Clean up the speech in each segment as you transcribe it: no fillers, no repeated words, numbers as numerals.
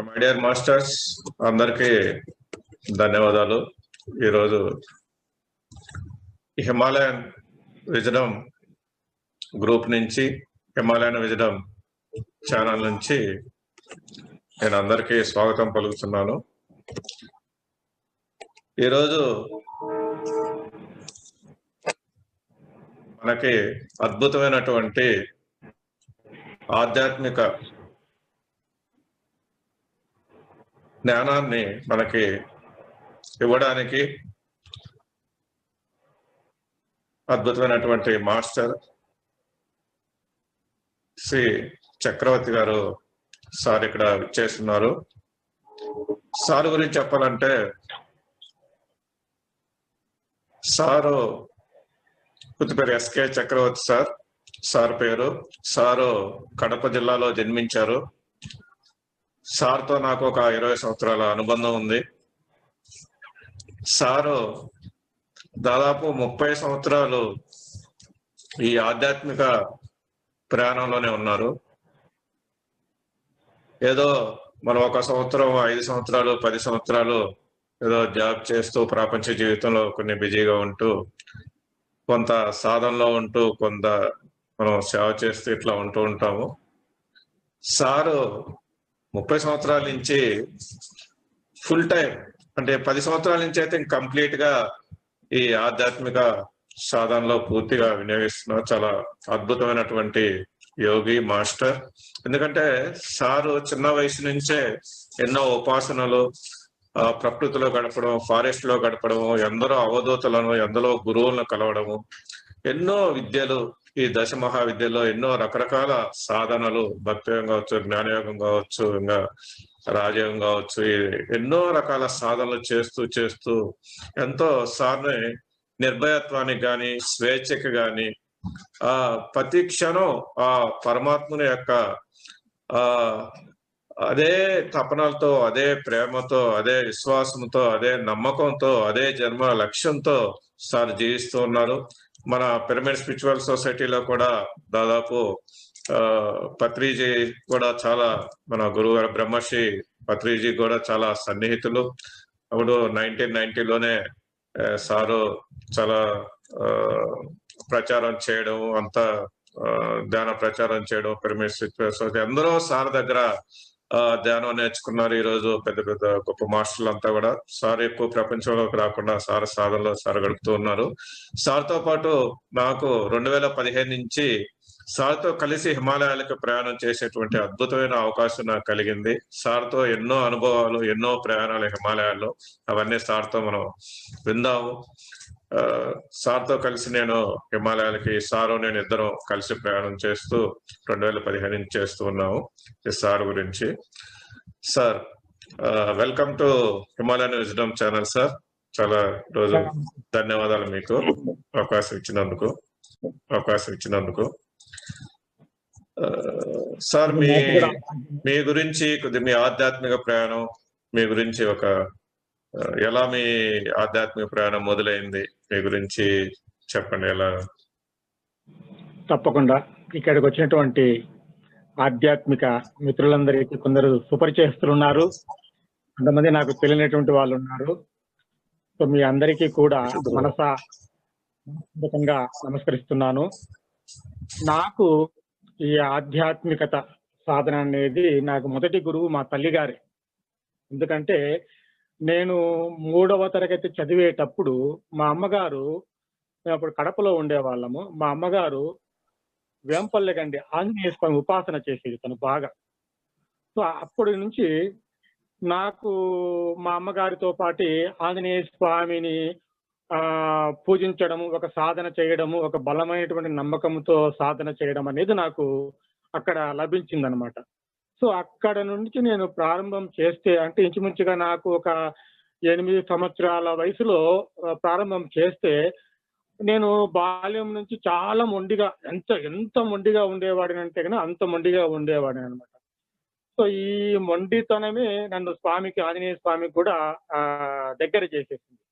My dear masters, అందరికీ ధన్యవాదాలు. ఈరోజు హిమాలయన్ విజడమ్ గ్రూప్ నుంచి, హిమాలయన్ విజడమ్ ఛానల్ నుంచి నేను అందరికీ స్వాగతం పలుకుతున్నాను. ఈరోజు మనకి అద్భుతమైనటువంటి ఆధ్యాత్మిక జ్ఞానాన్ని మనకి ఇవ్వడానికి అద్భుతమైనటువంటి మాస్టర్ శ్రీ చక్రవర్తి గారు సార్ ఇక్కడ చేస్తున్నారు. సార్ గురించి చెప్పాలంటే, సారు పేరు ఎస్కే చక్రవర్తి సార్. సార్ పేరు సారు కడప జిల్లాలో జన్మించారు. సార్తో నాకు ఒక 20 సంవత్సరాల అనుబంధం ఉంది. సారు దాదాపు 30 సంవత్సరాలు ఈ ఆధ్యాత్మిక ప్రయాణంలోనే ఉన్నారు. ఏదో మనం 1 సంవత్సరం, 5 సంవత్సరాలు, 10 సంవత్సరాలు ఏదో జాబ్ చేస్తూ ప్రపంచ జీవితంలో కొన్ని బిజీగా ఉంటూ, కొంత సాధనలో ఉంటూ, కొంత మనం సేవ చేస్తూ ఇట్లా ఉంటూ ఉంటాము. సారు 30 సంవత్సరాల నుంచి ఫుల్ టైం, అంటే 10 సంవత్సరాల నుంచి అయితే కంప్లీట్ గా ఈ ఆధ్యాత్మిక సాధనలో పూర్తిగా వినియోగిస్తున్నారు. చాలా అద్భుతమైనటువంటి యోగి మాస్టర్. ఎందుకంటే సారు చిన్న వయసు నుంచే ఎన్నో ఉపాసనలు, ప్రకృతిలో గడపడం, ఫారెస్ట్ లో గడపడము, ఎందరో అవధూతలను, ఎందరో గురువులను కలవడము, ఎన్నో విద్యలు, ఈ దశ మహావిద్యలో ఎన్నో రకరకాల సాధనలు, భక్తియోగం కావచ్చు, జ్ఞానయోగం కావచ్చు, ఇంకా రాజయోగం కావచ్చు, ఎన్నో రకాల సాధనలు చేస్తూ చేస్తూ ఎంతో సార్ని నిర్భయత్వానికి కానీ, స్వేచ్ఛకి కానీ, ప్రతి క్షణం ఆ పరమాత్ముని యొక్క అదే తపనలతో, అదే ప్రేమతో, అదే విశ్వాసంతో, అదే నమ్మకంతో, అదే జన్మ లక్ష్యంతో సార్ జీవిస్తూ ఉన్నారు. మన పిరమిడ్ స్పిరిచువల్ సొసైటీలో కూడా దాదాపు పత్రిజీ కూడా చాలా, మన గురువు గారు బ్రహ్మశ్రీ పత్రిజీ కూడా చాలా సన్నిహితులు. అప్పుడు 1990లోనే సారు చాలా ప్రచారం చేయడం, అంతా ధ్యాన ప్రచారం చేయడం, పిరమిడ్ స్పిరిచువల్ సొసైటీ అందరూ సార్ దగ్గర ధ్యానం నేర్చుకున్నారు. ఈ రోజు పెద్ద పెద్ద గొప్ప మాస్టర్లు అంతా కూడా సార్ ఎక్కువ ప్రపంచంలోకి రాకుండా సార్ సాధనలో సార్ గడుపుతూ ఉన్నారు. సార్తో పాటు నాకు 2015 నుంచి సార్తో కలిసి హిమాలయాలకు ప్రయాణం చేసేటువంటి అద్భుతమైన అవకాశం నాకు కలిగింది. సార్తో ఎన్నో అనుభవాలు, ఎన్నో ప్రయాణాలు హిమాలయాల్లో, అవన్నీ సార్తో మనం విందాము. సార్తో కలిసి నేను హిమాలయాలకి, సారు నేను ఇద్దరం కలిసి ప్రయాణం చేస్తూ 2015 నుంచి చేస్తూ ఉన్నాము. ఈ సార్ గురించి. Sir, welcome to Himalayan wisdom channel sir. చాలా రోజు ధన్యవాదాలు మీకు అవకాశం ఇచ్చినందుకు. సార్, మీ గురించి కొద్ది, మీ ఆధ్యాత్మిక ప్రయాణం, మీ గురించి ఎలా మీ ఆధ్యాత్మిక ప్రయాణం మొదలైంది, మీ గురించి చెప్పండి. ఎలా? తప్పకుండా. ఇక్కడికి వచ్చినటువంటి ఆధ్యాత్మిక మిత్రులందరికీ కొందరు సుపరిచయస్తులు ఉన్నారు, కొంతమంది నాకు తెలియనటువంటి వాళ్ళు ఉన్నారు. సో మీ అందరికీ కూడా మనసాంగా నమస్కరిస్తున్నాను. నాకు ఈ ఆధ్యాత్మికత సాధన అనేది నాకు మొదటి గురువు మా తల్లిగారే. ఎందుకంటే నేను 3వ తరగతి చదివేటప్పుడు మా అమ్మగారు, మేము అప్పుడు కడపలో ఉండేవాళ్ళము, మా అమ్మగారు వేంపల్లెగండి ఆంజనేయ స్వామి ఉపాసన చేసేది తను బాగా. సో అప్పటి నుంచి నాకు మా అమ్మగారితో పాటు ఆంజనేయ స్వామిని పూజించడము, ఒక సాధన చేయడము, ఒక బలమైనటువంటి నమ్మకంతో సాధన చేయడం అనేది నాకు అక్కడ లభించిందనమాట. సో అక్కడ నుంచి నేను ప్రారంభం చేస్తే, అంటే ఇంచుమించుగా నాకు ఒక 8 సంవత్సరాల వయసులో ప్రారంభం చేస్తే, నేను బాల్యం నుంచి చాలా మొండిగా, ఎంత మొండిగా ఉండేవాడిని అంటే కన్నా అంత మొండిగా ఉండేవాడిని అనమాట. సో ఈ మొండితనమే నన్ను స్వామికి, ఆంజనేయ స్వామికి కూడా దగ్గర చేసేసింది.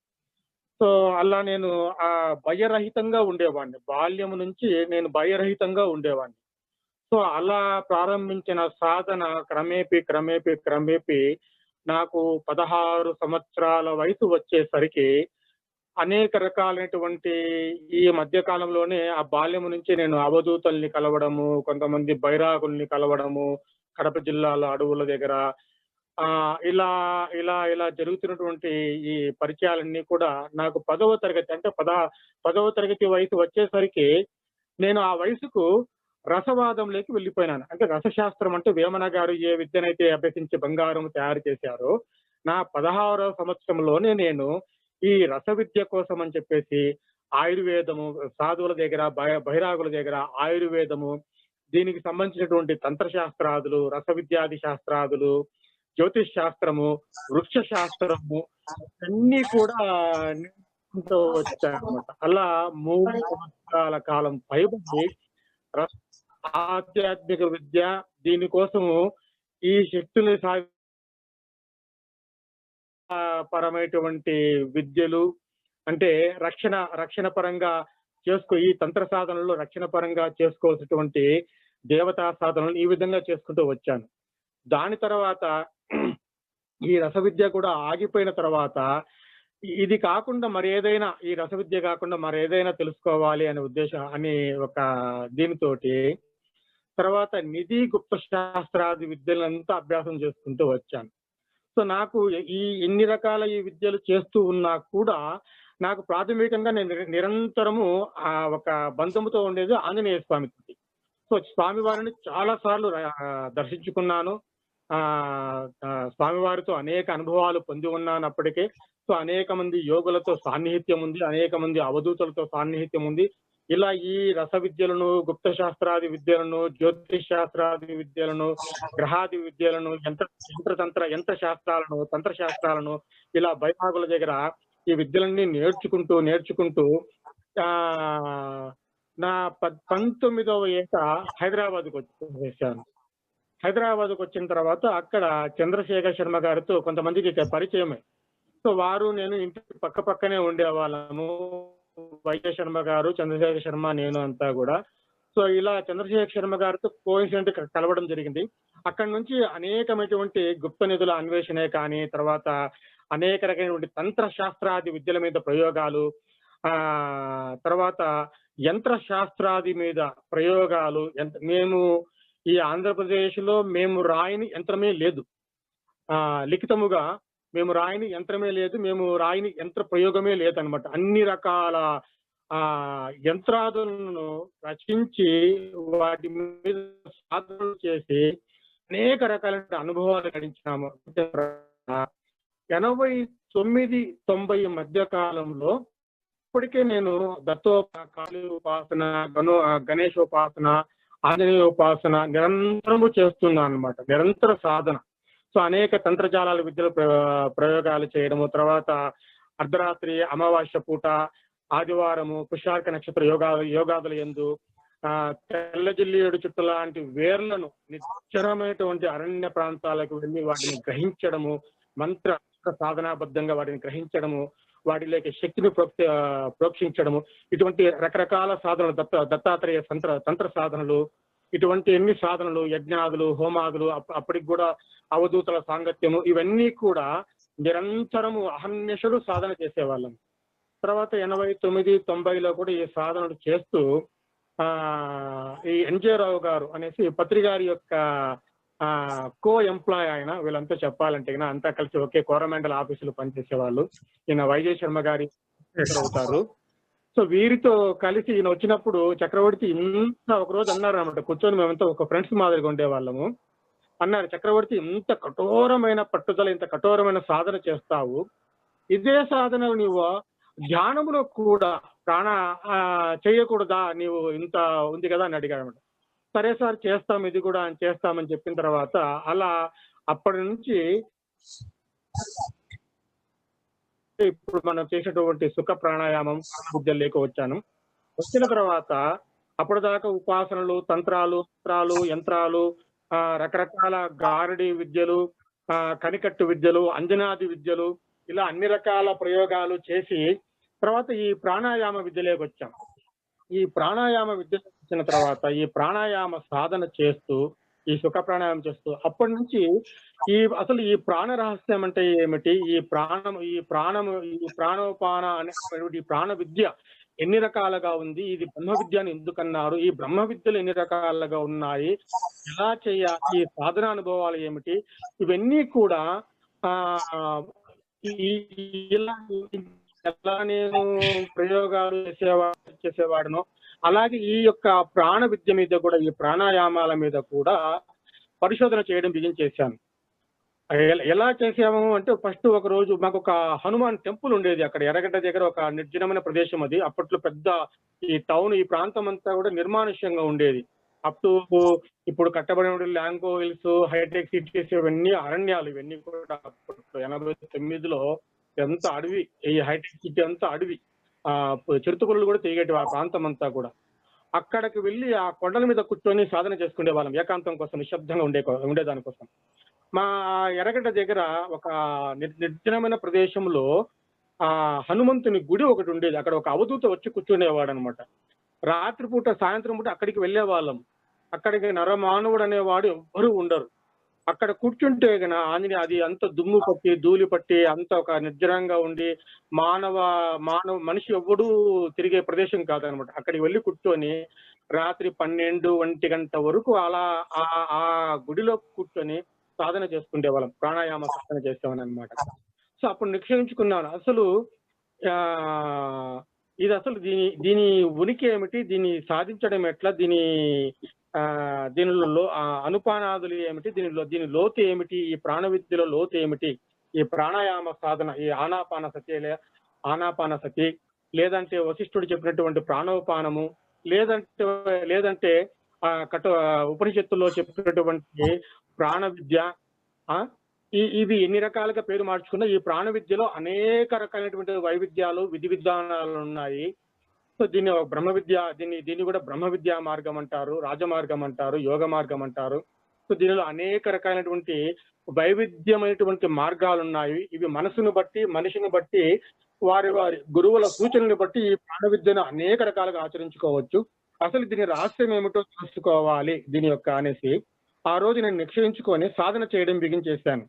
సో అలా నేను భయరహితంగా ఉండేవాడిని. బాల్యం నుంచి నేను భయరహితంగా ఉండేవాడిని. సో అలా ప్రారంభించిన సాధన క్రమేపీ నాకు 16 సంవత్సరాల వయసు వచ్చేసరికి అనేక రకాలైనటువంటి ఈ మధ్య కాలంలోనే ఆ బాల్యం నుంచి నేను అవధూతల్ని కలవడము, కొంతమంది బైరాగుల్ని కలవడము, కడప జిల్లాలో అడవుల దగ్గర ఇలా ఇలా జరుగుతున్నటువంటి ఈ పరిచయాలన్నీ కూడా నాకు 10వ తరగతి అంటే 10వ తరగతి వయసు వచ్చేసరికి నేను ఆ వయసుకు రసవాదంలోకి వెళ్ళిపోయినాను. అంటే రసశాస్త్రం అంటే వేమన గారు ఏ విద్యనైతే అభ్యసించి బంగారం తయారు చేశారో, నా 16వ సంవత్సరంలోనే నేను ఈ రస విద్య కోసం అని చెప్పేసి ఆయుర్వేదము, సాధువుల దగ్గర, బైరాగుల దగ్గర ఆయుర్వేదము, దీనికి సంబంధించినటువంటి తంత్రశాస్త్రాదులు, రస విద్యాది శాస్త్రాదులు, జ్యోతిష్ శాస్త్రము, వృక్ష శాస్త్రము అన్నీ కూడా నేర్చుకుంటూ వచ్చానన్నమాట. అలా 3 సంవత్సరాల కాలం పైబడి ఆధ్యాత్మిక విద్య, దీనికోసము ఈ శక్తుల్ని పరమైనటువంటి విద్యలు అంటే రక్షణ పరంగా ఈ తంత్ర సాధనలో రక్షణ పరంగా చేసుకోవాల్సినటువంటి దేవతా సాధనలు ఈ విధంగా చేసుకుంటూ వచ్చాను. దాని తర్వాత ఈ రస విద్య కూడా ఆగిపోయిన తర్వాత ఇది కాకుండా మరేదైనా, ఈ రస విద్య కాకుండా మరేదైనా తెలుసుకోవాలి అనే ఉద్దేశం అని ఒక దీనితోటి తర్వాత నిధి గుప్త శాస్త్రాది విద్యలంతా అభ్యాసం చేసుకుంటూ వచ్చాను. సో నాకు ఇన్ని రకాల ఈ విద్యలు చేస్తూ ఉన్నా కూడా నాకు ప్రాథమికంగా నేను నిరంతరము ఒక బంధముతో ఉండేది ఆంజనేయ స్వామి. సో స్వామివారిని చాలా సార్లు దర్శించుకున్నాను. స్వామివారితో అనేక అనుభవాలు పొంది ఉన్నానప్పటికే. సో అనేక మంది యోగులతో సాన్నిహిత్యం ఉంది, అనేక మంది అవధూతులతో సాన్నిహిత్యం ఉంది. ఇలా ఈ రస విద్యలను, గుప్త శాస్త్రాది విద్యలను, జ్యోతిష్ శాస్త్రాది విద్యలను, గ్రహాది విద్యలను, యంత్ర శాస్త్రాలను, తంత్ర శాస్త్రాలను ఇలా బైరాగుల దగ్గర ఈ విద్యలన్నీ నేర్చుకుంటూ నా 19వ ఏట హైదరాబాద్కు వచ్చేసాను. హైదరాబాద్కు వచ్చిన తర్వాత అక్కడ చంద్రశేఖర్ శర్మ గారితో కొంతమందికి పరిచయమే. సో వారు నేను ఇంటి పక్కనే ఉండేవాళ్ళము. వైద్య శర్మ గారు, చంద్రశేఖర్ శర్మ, నేను అంతా కూడా. సో ఇలా చంద్రశేఖర్ శర్మ గారితో కోఇన్సిడెంట్ కలవడం జరిగింది. అక్కడి నుంచి అనేకమైనటువంటి గుప్త నిధుల అన్వేషణే కానీ, తర్వాత అనేక రకమైనటువంటి తంత్ర శాస్త్రాది విద్యల మీద ప్రయోగాలు, తర్వాత యంత్ర శాస్త్రాది మీద ప్రయోగాలు. మేము ఈ ఆంధ్రప్రదేశ్ లో మేము రాయని యంత్రమే లేదు, లిఖితముగా మేము రాయని యంత్రమే లేదు, మేము రాయని యంత్ర ప్రయోగమే లేదనమాట. అన్ని రకాల యంత్రాదులను రచించి వాటి మీద సాధనలు చేసి అనేక రకాలైన అనుభవాలు గడించినాము. 89-90 మధ్య కాలంలో ఇప్పటికే నేను కాళీ ఉపాసన, గణేశోపాసన, ఆంజనేయోపాసన నిరంతరము చేస్తున్నాను అనమాట. నిరంతర సాధన. సో అనేక తంత్రజాలాల విద్యలు ప్రయోగాలు చేయడము, తర్వాత అర్ధరాత్రి, అమావాస్య పూట, ఆదివారము, పుష్యార్క నక్షత్ర యోగాదుల యందు తెల్ల జిల్లేడు చుట్టు లాంటి వేర్లను నిశ్చరమైనటువంటి అరణ్య ప్రాంతాలకు వెళ్ళి వాటిని గ్రహించడము, మంత్ర సాధనాబద్ధంగా వాటిని గ్రహించడము, వాటిలోకి శక్తిని ప్రోక్షించడము, ఇటువంటి రకరకాల సాధనలు, దత్తాత్రేయ తంత్ర సాధనలు, ఇటువంటి ఎన్ని సాధనలు, యజ్ఞాదులు, హోమాదులు, అప్పటికి కూడా అవధూతల సాంగత్యము, ఇవన్నీ కూడా నిరంతరము అహర్నిశలు సాధన చేసేవాళ్ళం. తర్వాత 89-90లో కూడా ఈ సాధనలు చేస్తూ ఈ ఎన్జే రావు గారు అనేసి పత్రికారి యొక్క కో ఎంప్లాయ్ ఆయన, వీళ్ళంతా చెప్పాలంటే అంతా కలిసి ఒకే కోరమండల్ ఆఫీసులో పనిచేసేవాళ్ళు. ఈయన వైజయ శర్మ గారి అవుతారు. సో వీరితో కలిసి ఈయన వచ్చినప్పుడు చక్రవర్తి ఇంత ఒకరోజు అన్నారు అనమాట, కూర్చొని మేమంతా ఒక ఫ్రెండ్స్ మాదిరిగా ఉండేవాళ్ళము. అన్నారు, చక్రవర్తి ఇంత కఠోరమైన పట్టుదల, ఇంత కఠోరమైన సాధన చేస్తావు, ఇదే సాధనలు నీవు ధ్యానంలో కూడా చేయకూడదా, నీవు ఇంత ఉంది కదా అని అడిగాడు అనమాట. సరే సార్ చేస్తాం, ఇది కూడా చేస్తామని చెప్పిన తర్వాత అలా అప్పటి నుంచి ఇప్పుడు మనం చేసేటువంటి సుఖ ప్రాణాయామం విద్యలోకి వచ్చాను. వచ్చిన తర్వాత అప్పటిదాకా ఉపాసనలు, తంత్రాలు, యంత్రాలు, రకరకాల గారడి విద్యలు, కనికట్టు విద్యలు, అంజనాది విద్యలు, ఇలా అన్ని రకాల ప్రయోగాలు చేసి తర్వాత ఈ ప్రాణాయామ విద్యలోకి వచ్చాం. ఈ ప్రాణాయామ విద్య వచ్చిన తర్వాత ఈ ప్రాణాయామ సాధన చేస్తూ, ఈ సుఖ ప్రాణాయామం చేస్తూ అప్పటి నుంచి అసలు ఈ ప్రాణ రహస్యం అంటే ఏమిటి? ఈ ప్రాణోపాన అనేటువంటి ఈ ప్రాణ విద్య ఎన్ని రకాలుగా ఉంది? ఇది బ్రహ్మ విద్య అని ఎందుకన్నారు? ఈ బ్రహ్మ విద్యలు ఎన్ని రకాలుగా ఉన్నాయి? ఎలా చేయాలి? ఈ సాధన అనుభవాలు ఏమిటి? ఇవన్నీ కూడా ఇలా ఎలా నేను ప్రయోగాలు చేసేవాడునో అలాగే ఈ యొక్క ప్రాణ విద్య మీద కూడా, ఈ ప్రాణాయామాల మీద కూడా పరిశోధన చేయడం బిగించేశాను. ఎలా చేసాము అంటే, ఫస్ట్ ఒక రోజు మాకు ఒక హనుమాన్ టెంపుల్ ఉండేది అక్కడ ఎర్రగడ్డ దగ్గర, ఒక నిర్జనమైన ప్రదేశం అది. అప్పట్లో పెద్ద ఈ టౌన్, ఈ ప్రాంతం అంతా కూడా నిర్మానుష్యంగా ఉండేది. అప్ టు ఇప్పుడు కట్టబడిన ల్యాంకో హిల్స్, హైటెక్ సిటీస్, ఇవన్నీ అరణ్యాలు. ఇవన్నీ కూడా అప్పట్లో 89లో ఎంత అడవి, ఈ హైటెక్ సిటీ అంతా అడవి. చిరుతపురులు కూడా తిరిగేటి ఆ ప్రాంతం అంతా కూడా. అక్కడికి వెళ్ళి ఆ కొండల మీద కూర్చొని సాధన చేసుకునే వాళ్ళం, ఏకాంతం కోసం, నిశ్శబ్దంగా ఉండేదానికోసం. మా ఎర్రగడ్డ దగ్గర ఒక నిర్జనమైన ప్రదేశంలో హనుమంతుని గుడి ఒకటి ఉండేది. అక్కడ ఒక అవధూత వచ్చి కూర్చునేవాడు అనమాట. రాత్రిపూట, సాయంత్రం పూట అక్కడికి వెళ్ళే వాళ్ళం. అక్కడికి నరమానవుడు అనేవాడు ఎవ్వరూ ఉండరు. అక్కడ కూర్చుంటే ఆంజనేయ, అది అంత దుమ్ము పట్టి, ధూళి పట్టి, అంత ఒక నిర్జనంగా ఉండి మనిషి ఎవ్వడూ తిరిగే ప్రదేశం కాదనమాట. అక్కడికి వెళ్ళి కూర్చొని రాత్రి 12-1 గంట వరకు అలా ఆ గుడిలో కూర్చొని సాధన చేసుకునే వాళ్ళం, ప్రాణాయామ సాధన చేసేవాని అనమాట. సో అప్పుడు నిశ్చయించుకున్నాను, అసలు ఇది అసలు దీని ఉనికి ఏమిటి, దీన్ని సాధించడం ఎట్లా, దీనిలో అనుపానాదులు ఏమిటి, దీని లోతు ఏమిటి, ఈ ప్రాణ విద్యలో లోతు ఏమిటి, ఈ ప్రాణాయామ సాధన, ఈ ఆనాపాన సతి, లేదంటే వశిష్ఠుడు చెప్పినటువంటి ప్రాణోపానము, లేదంటే ఉపనిషత్తుల్లో చెప్పినటువంటి ప్రాణ విద్య, ఇవి ఎన్ని రకాలుగా పేరు మార్చుకున్న ఈ ప్రాణ విద్యలో అనేక రకాలైనటువంటి వైవిధ్యాలు, విధి విధానాలు ఉన్నాయి. సో దీన్ని బ్రహ్మ విద్య, దీన్ని కూడా బ్రహ్మ విద్యా మార్గం అంటారు, రాజమార్గం అంటారు, యోగ మార్గం అంటారు. సో దీనిలో అనేక రకాలైనటువంటి వైవిధ్యమైనటువంటి మార్గాలు ఉన్నాయి. ఇవి మనసును బట్టి, మనిషిని బట్టి, వారి గురువుల సూచనని బట్టి ఈ ప్రాణ విద్యను అనేక రకాలుగా ఆచరించుకోవచ్చు. అసలు దీని రహస్యం ఏమిటో తెలుసుకోవాలి దీని యొక్క అనేసి ఆ రోజు నేను నిశ్చయించుకొని సాధన చేయడం బిగించేశాను.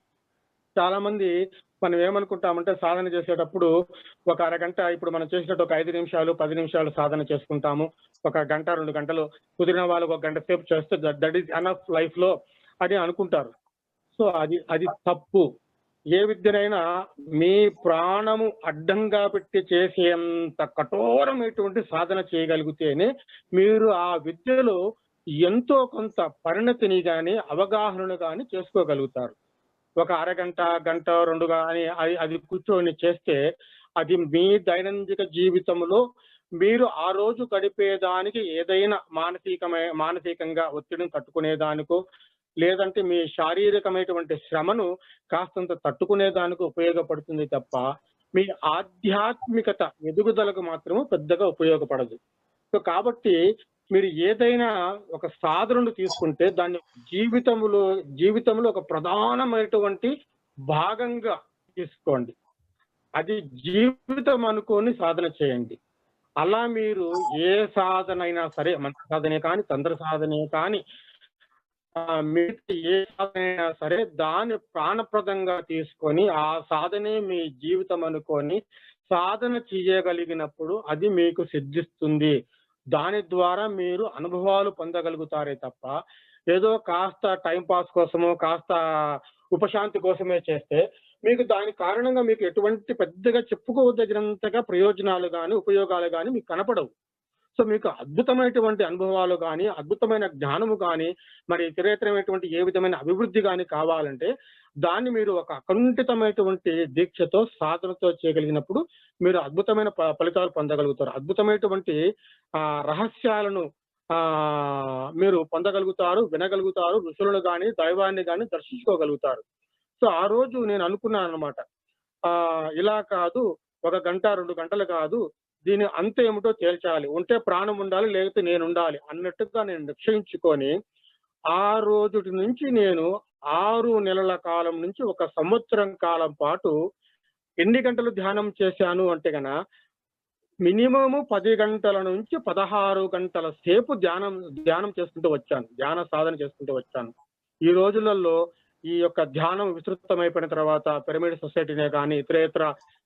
చాలా మంది మనం ఏమనుకుంటామంటే, సాధన చేసేటప్పుడు ఒక అరగంట, ఇప్పుడు మనం చేసేటట్టు ఒక 5 నిమిషాలు 10 నిమిషాలు సాధన చేసుకుంటాము, ఒక గంట 2 గంటలు, కుదిరిన వాళ్ళకు 1 గంట సేపు చేస్తే దట్ ఈస్ ఎనఫ్ లైఫ్ లో అని అనుకుంటారు. సో అది తప్పు. ఏ విద్యనైనా మీ ప్రాణము అడ్డంగా పెట్టి చేసేంత కఠోరమైనటువంటి సాధన చేయగలిగితేనే మీరు ఆ విద్యలో ఎంతో కొంత పరిణతిని గాని, అవగాహనను గాని చేసుకోగలుగుతారు. ఒక అరగంట, గంట, 2 కానీ అది కూర్చొని చేస్తే అది మీ దైనందిక జీవితంలో మీరు ఆ రోజు గడిపేదానికి, ఏదైనా మానసికంగా ఒత్తిడిని తట్టుకునేదానికో, లేదంటే మీ శారీరకమైనటువంటి శ్రమను కాస్తంత తట్టుకునేదానికి ఉపయోగపడుతుంది తప్ప మీ ఆధ్యాత్మికత ఎదుగుదలకు మాత్రము పెద్దగా ఉపయోగపడదు. సో కాబట్టి మీరు ఏదైనా ఒక సాధనను తీసుకుంటే దాన్ని జీవితంలో ఒక ప్రధానమైనటువంటి భాగంగా తీసుకోండి. అది జీవితం అనుకొని సాధన చేయండి. అలా మీరు ఏ సాధన అయినా సరే, మంత్ర సాధనే కానీ, తంత్ర సాధనే కానీ, మిగతా ఏ సాధన అయినా సరే, దాన్ని ప్రాణప్రదంగా తీసుకొని ఆ సాధనే మీ జీవితం అనుకొని సాధన చేయగలిగినప్పుడు అది మీకు సిద్ధిస్తుంది. దాని ద్వారా మీరు అనుభవాలు పొందగలుగుతారే తప్ప ఏదో కాస్త టైంపాస్ కోసమో, కాస్త ఉపశాంతి కోసమే చేస్తే మీకు దాని కారణంగా మీకు ఎటువంటి పెద్దగా చెప్పుకోదగినంతగా ప్రయోజనాలు కానీ, ఉపయోగాలు కానీ మీకు కనపడవు. సో మీకు అద్భుతమైనటువంటి అనుభవాలు కానీ, అద్భుతమైన జ్ఞానము కానీ, మరి ఇతరేతరమైనటువంటి ఏ విధమైన అభివృద్ధి కానీ కావాలంటే దాన్ని మీరు ఒక అకుంఠితమైనటువంటి దీక్షతో, సాధనతో చేయగలిగినప్పుడు మీరు అద్భుతమైన ఫలితాలు పొందగలుగుతారు. అద్భుతమైనటువంటి రహస్యాలను మీరు పొందగలుగుతారు, వినగలుగుతారు, ఋషులను కానీ, దైవాన్ని కానీ దర్శించుకోగలుగుతారు. సో ఆ రోజు నేను అనుకున్నాను అనమాట, ఇలా కాదు, 1 గంట 2 గంటలు కాదు, దీని అంత ఏమిటో తేల్చాలి. ఉంటే ప్రాణం ఉండాలి, లేకపోతే నేను ఉండాలి అన్నట్టుగా నేను నిశ్చయించుకొని ఆ రోజుటి నుంచి నేను 6 నెలల కాలం నుంచి 1 సంవత్సరం కాలం పాటు ఎన్ని గంటలు ధ్యానం చేశాను అంటే మినిమము 10 గంటల నుంచి 16 గంటల సేపు ధ్యానం చేసుకుంటూ వచ్చాను. ధ్యాన సాధన చేసుకుంటూ వచ్చాను. ఈ రోజులలో ఈ యొక్క ధ్యానం విస్తృతమైపోయిన తర్వాత పిరమిడ్ సొసైటీనే కానీ, ఇతరేతర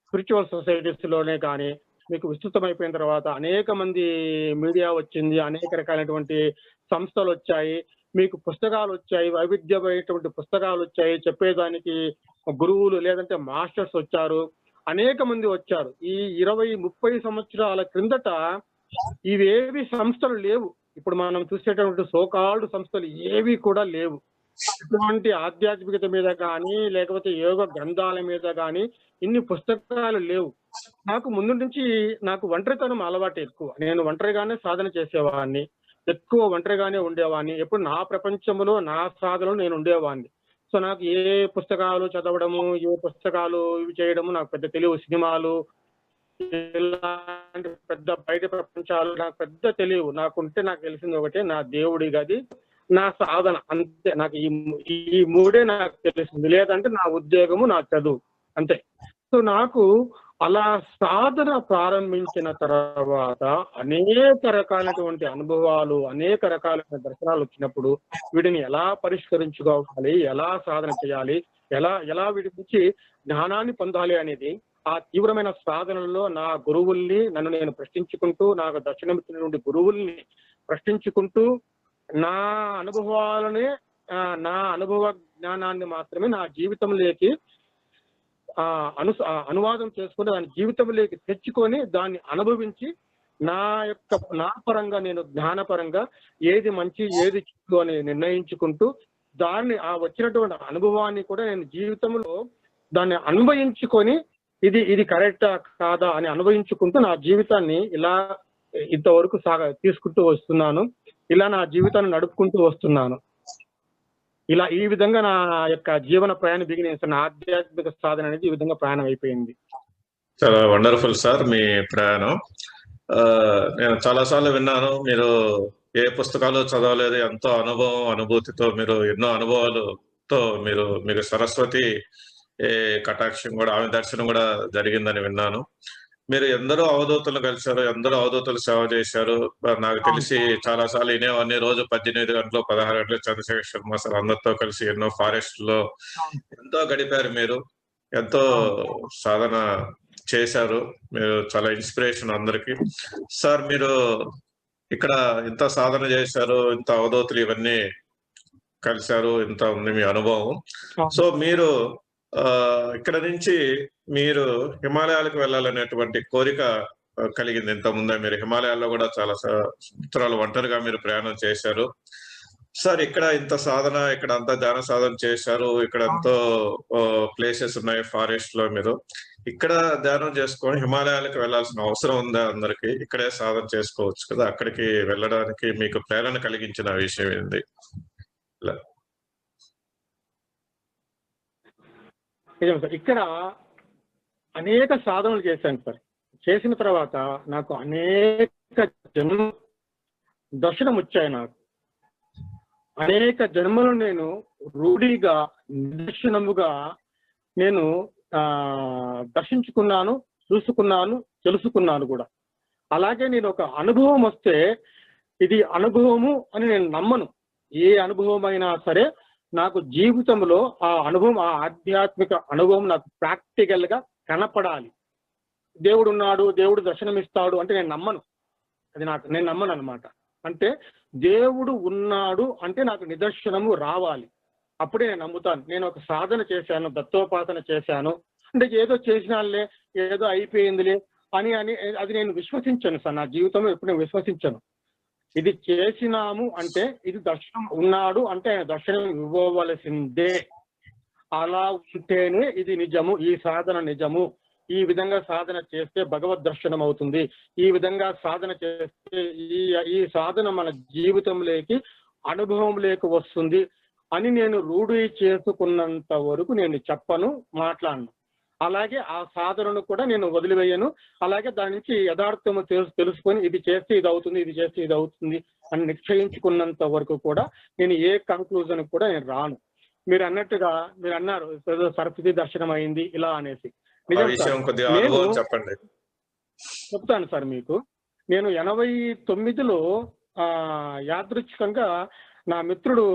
స్పిరిచువల్ సొసైటీస్ లోనే కానీ మీకు విస్తృతమైపోయిన తర్వాత అనేక మంది మీడియా వచ్చింది, అనేక రకాలైనటువంటి సంస్థలు వచ్చాయి, మీకు పుస్తకాలు వచ్చాయి, వైవిధ్యమైనటువంటి పుస్తకాలు వచ్చాయి, చెప్పేదానికి గురువులు లేదంటే మాస్టర్స్ వచ్చారు, అనేక మంది వచ్చారు. ఈ 20-30 సంవత్సరాల క్రిందట ఇవేవి సంస్థలు లేవు. ఇప్పుడు మనం చూసేటువంటి సోకాల్డ్ సంస్థలు ఏవి కూడా లేవు. ఇటువంటి ఆధ్యాత్మికత మీద కానీ లేకపోతే యోగ గ్రంథాల మీద కానీ ఇన్ని పుస్తకాలు లేవు. నాకు ముందు నుంచి నాకు ఒంటరితనం అలవాటు ఎక్కువ. నేను ఒంటరిగానే సాధన చేసేవాడిని, ఎక్కువ ఒంటరిగానే ఉండేవాడిని. ఎప్పుడు నా ప్రపంచంలో నా సాధనలో నేను ఉండేవాడిని. సో నాకు ఏ పుస్తకాలు చదవడము, ఏ పుస్తకాలు ఇవి చేయడము నాకు పెద్ద తెలియవు. సినిమాలు ఇలాంటి పెద్ద బయట ప్రపంచాలు నాకు పెద్ద తెలియవు. నాకు తెలిసింది ఒకటే, నా దేవుడి గది, నా సాధన, అంతే. నాకు ఈ మూడే నాకు తెలిసింది. లేదంటే నా ఉద్యోగము, నా చదువు, అంతే. సో నాకు అలా సాధన ప్రారంభించిన తర్వాత అనేక రకాలైనటువంటి అనుభవాలు, అనేక రకాలైన దర్శనాలు వచ్చినప్పుడు వీటిని ఎలా పరిష్కరించుకోవాలి, ఎలా సాధన చేయాలి, ఎలా వీటి నుంచి జ్ఞానాన్ని పొందాలి అనేది ఆ తీవ్రమైన సాధనలో నా గురువుల్ని నన్ను నేను ప్రశ్నించుకుంటూ, నాకు దర్శనమిచ్చినటువంటి గురువుల్ని ప్రశ్నించుకుంటూ, నా అనుభవాలనే నా అనుభవ జ్ఞానాన్ని మాత్రమే నా జీవితంలోకి అనువాదం చేసుకుని దాని జీవితంలోకి తెచ్చుకొని దాన్ని అనుభవించి నా పరంగా నేను జ్ఞానపరంగా ఏది మంచి ఏది చెడు అని నిర్ణయించుకుంటూ దాన్ని వచ్చినటువంటి అనుభవాన్ని కూడా నేను జీవితంలో దాన్ని అన్వయించుకొని ఇది కరెక్టా కాదా అని అనుభవించుకుంటూ నా జీవితాన్ని ఇలా ఇంతవరకు తీసుకుంటూ వస్తున్నాను. ఇలా నా జీవితాన్ని నడుపుకుంటూ వస్తున్నాను. ఈ విధంగా నా యొక్క జీవన ప్రయాణం బిగినేసి నా ఆధ్యాత్మిక సాధన అనేది ఈ విధంగా ప్రయాణం అయిపోయింది. చాలా వండర్ఫుల్ సార్ మీ ప్రయాణం. నేను చాలా సార్లు విన్నాను, మీరు ఏ పుస్తకాలు చదవలేదు, ఎంతో అనుభూతితో మీరు ఎన్నో అనుభవాలతో మీకు సరస్వతి కటాక్షం కూడా, ఆమె దర్శనం కూడా జరిగిందని విన్నాను. మీరు ఎందరో అవధూతలు కలిశారు, ఎందరో అవధూతలు సేవ చేశారు. నాకు తెలిసి చాలా సార్లు వినేవాడిని, రోజు 18 గంటలు 16 గంటలు చంద్రశేఖర్ శర్మ సార్ అందరితో కలిసి ఎన్నో ఫారెస్ట్ లో ఎంతో గడిపారు. మీరు ఎంతో సాధన చేశారు. మీరు చాలా ఇన్స్పిరేషన్ అందరికి. సార్ మీరు ఇక్కడ ఇంత సాధన చేశారు, ఇంత అవధూతలు ఇవన్నీ కలిశారు, ఇంత ఉంది మీ అనుభవం. సో మీరు ఇక్కడ నుంచి మీరు హిమాలయాలకు వెళ్ళాలనేటువంటి కోరిక కలిగింది ఇంతకుముందే. మీరు హిమాలయాల్లో కూడా చాలా సంవత్సరాలు ఒంటరిగా మీరు ప్రయాణం చేశారు. సార్ ఇక్కడ ఇంత సాధన, ఇక్కడ అంతా ధ్యాన సాధన చేశారు, ఇక్కడ ఎంతో ప్లేసెస్ ఉన్నాయి ఫారెస్ట్ లో. మీరు ఇక్కడ ధ్యానం చేసుకొని హిమాలయాలకు వెళ్ళాల్సిన అవసరం ఉందా? అందరికి ఇక్కడే సాధన చేసుకోవచ్చు కదా. అక్కడికి వెళ్ళడానికి మీకు ప్రేరణ కలిగించిన విషయం ఏంది? ఇక్కడ అనేక సాధనలు చేశాను సార్. చేసిన తర్వాత నాకు అనేక జన్మ దర్శనం వచ్చాయి. నాకు అనేక జన్మలు నేను రూఢిగా నిదర్శనముగా నేను దర్శించుకున్నాను, చూసుకున్నాను, తెలుసుకున్నాను కూడా. అలాగే నేను ఒక అనుభవం వస్తే ఇది అనుభవము అని నేను నమ్మను. ఏ అనుభవం అయినా సరే నాకు జీవితంలో ఆ అనుభవం, ఆ ఆధ్యాత్మిక అనుభవం నాకు ప్రాక్టికల్ గా కనపడాలి. దేవుడు ఉన్నాడు, దేవుడు దర్శనమిస్తాడు అంటే నేను నమ్మను. నేను నమ్మను అనమాట. అంటే దేవుడు ఉన్నాడు అంటే నాకు నిదర్శనము రావాలి, అప్పుడే నేను నమ్ముతాను. నేను ఒక సాధన చేశాను, దత్తోపాసన చేశాను అంటే ఏదో చేసినాలే, ఏదో అయిపోయిందిలే అని అది నేను విశ్వసించను సార్. నా జీవితంలో ఎప్పుడు నేను విశ్వసించను. ఇది చేసినాము అంటే ఇది దర్శనం ఉన్నాడు అంటే ఆయన దర్శనం ఇవ్వవలసిందే. అలా ఉంటేనే ఇది నిజము, ఈ సాధన నిజము. ఈ విధంగా సాధన చేస్తే భగవద్ దర్శనం అవుతుంది. ఈ విధంగా సాధన చేస్తే ఈ సాధన మన జీవితంలోకి అనుభవంలోకి వస్తుంది అని నేను రూఢి చేసుకున్నంత వరకు నేను చెప్పను, మాట్లాడను. అలాగే ఆ సాధనను కూడా నేను వదిలివేయను. అలాగే దాని నుంచి యథార్థము తెలుసుకొని ఇది చేస్తే ఇది అవుతుంది, ఇది చేస్తే ఇది అవుతుంది అని నిశ్చయించుకున్నంత వరకు కూడా నేను ఏ కంక్లూజన్ కూడా నేను రాను. మీరు అన్నట్టుగా మీరు అన్నారు సరస్వతి దర్శనం అయింది ఇలా అనేసి. చెప్పండి. చెప్తాను సార్ మీకు. నేను 89లో యాదృచ్ఛికంగా నా మిత్రుడు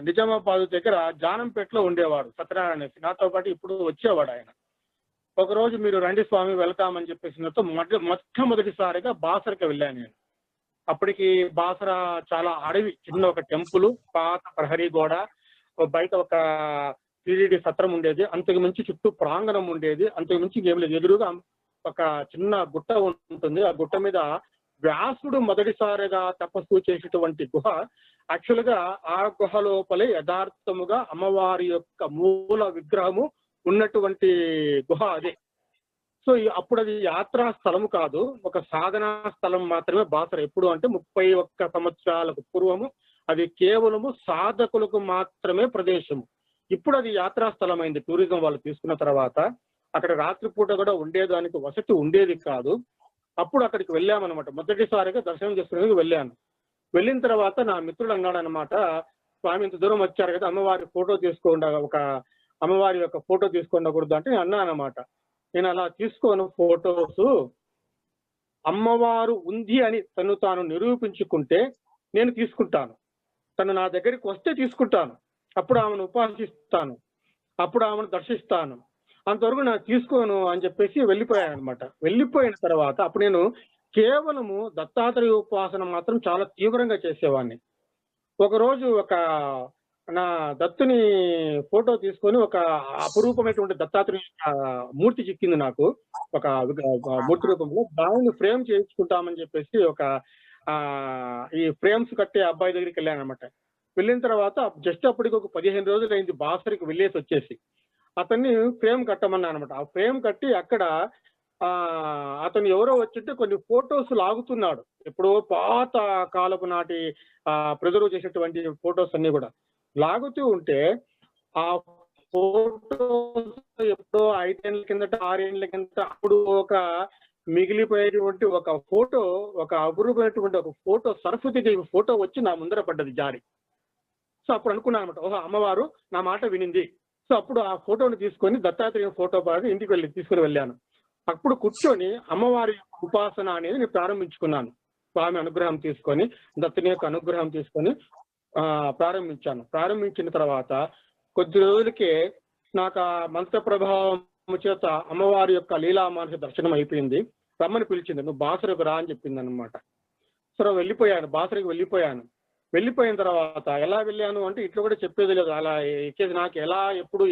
నిజామాబాద్ దగ్గర జానంపేటలో ఉండేవాడు, సత్యనారాయణ. నాతో పాటు ఇప్పుడు వచ్చేవాడు ఆయన. ఒకరోజు మీరు రండి స్వామి వెళ్తామని చెప్పేసినతో మొట్టమొదటిసారిగా బాసరకి వెళ్ళాను నేను. అప్పటికి బాసర చాలా అడవి, చిన్న ఒక టెంపుల్, పాత ప్రహరీ గోడ, బయట ఒక టీడీడీ సత్రం ఉండేది, అంతకు మించి చుట్టూ ప్రాంగణం ఉండేది, అంతకు మించి ఏం లేదు. ఎదురుగా ఒక చిన్న గుట్ట ఉంటుంది. ఆ గుట్ట మీద వ్యాసుడు మొదటిసారిగా తపస్సు చేసేటువంటి గుహ. యాక్చువల్ గా ఆ గుహ లోపలే యథార్థముగా అమ్మవారి యొక్క మూల విగ్రహము ఉన్నటువంటి గుహ అదే. సో అప్పుడు అది యాత్రా స్థలము కాదు, ఒక సాధనా స్థలం మాత్రమే బాసర. ఎప్పుడు అంటే 31 సంవత్సరాలకు పూర్వము అది కేవలము సాధకులకు మాత్రమే ప్రదేశము. ఇప్పుడు అది యాత్రా స్థలం అయింది. టూరిజం వాళ్ళు తీసుకున్న తర్వాత అక్కడ రాత్రిపూట కూడా ఉండేదానికి వసతి ఉండేది కాదు. అప్పుడు అక్కడికి వెళ్ళామన్నమాట. మొదటిసారిగా దర్శనం చేసుకునేందుకు వెళ్ళాను. వెళ్ళిన తర్వాత నా మిత్రుడు అన్నాడు అనమాట, స్వామి ఇంత దూరం వచ్చారు కదా, అమ్మవారి ఫోటో తీసుకోండి, ఒక అమ్మవారి యొక్క ఫోటో తీసుకుండకూడదు అంటే నేను అన్నాను అనమాట. నేను అలా తీసుకోను ఫోటోస్, అమ్మవారు ఉంది అని తను తాను నిరూపించుకుంటే నేను తీసుకుంటాను. తను నా దగ్గరికి వస్తే తీసుకుంటాను, అప్పుడు ఆమెను ఉపాసిస్తాను, అప్పుడు ఆమెను దర్శిస్తాను, అంతవరకు నాకు తీసుకోను అని చెప్పేసి వెళ్ళిపోయాను అనమాట. వెళ్ళిపోయిన తర్వాత అప్పుడు నేను కేవలము దత్తాత్రేయ ఉపాసన మాత్రం చాలా తీవ్రంగా చేసేవాడిని. ఒకరోజు ఒక నా దత్తుని ఫోటో తీసుకొని ఒక అపురూపమైనటువంటి దత్తాత్రేయ మూర్తి చిక్కింది నాకు, ఒక మూర్తి రూపంలో. దానిని ఫ్రేమ్ చేయించుకుంటామని చెప్పేసి ఒక ఈ ఫ్రేమ్స్ కట్టే అబ్బాయి దగ్గరికి వెళ్ళాను అనమాట. వెళ్ళిన తర్వాత జస్ట్ అప్పటికి ఒక 15 రోజులు అయింది బాసరికి వెళ్ళేసి వచ్చేసి. అతన్ని ఫ్రేమ్ కట్టమన్నా అనమాట. ఆ ఫ్రేమ్ కట్టి అక్కడ అతను ఎవరో వచ్చింటే కొన్ని ఫొటోస్ లాగుతున్నాడు, ఎప్పుడో పాత కాలపు నాటి ప్రిజర్వ్ చేసేటువంటి ఫొటోస్ అన్ని కూడా లాగుతూ ఉంటే, ఆ ఫోటోస్ ఎప్పుడో 5 ఏళ్ల కిందట 6 ఏళ్ల కిందట అప్పుడు ఒక మిగిలిపోయేటువంటి ఒక ఫోటో, ఒక అపురూపమైనటువంటి ఒక ఫోటో, సరస్వతి దేవి ఫోటో వచ్చి నా ముందర పడ్డది జారి. సో అప్పుడు అనుకున్నాను అనమాట, ఓహో అమ్మవారు నా మాట వినింది. సో అప్పుడు ఆ ఫోటోని తీసుకొని దత్తాత్రేయ ఫోటో బాగా ఇంటికి తీసుకుని వెళ్ళాను. అప్పుడు కూర్చొని అమ్మవారి ఉపాసన అనేది నేను ప్రారంభించుకున్నాను. స్వామి అనుగ్రహం తీసుకొని, దత్తుని యొక్క అనుగ్రహం తీసుకొని ప్రారంభించాను. ప్రారంభించిన తర్వాత కొద్ది రోజులకే నాకు ఆ మంత్ర ప్రభావం చేత అమ్మవారి యొక్క లీలా మానస దర్శనం అయిపోయింది. రమ్మని పిలిచింది, నువ్వు బాసరకు రా అని చెప్పింది అనమాట. సో వెళ్ళిపోయాను, బాసరికి వెళ్ళిపోయాను. వెళ్ళిపోయిన తర్వాత ఎలా వెళ్ళాను అంటే ఇట్లా కూడా చెప్పేది లేదు, అలా ఎక్కేది. నాకు ఎలా ఎప్పుడు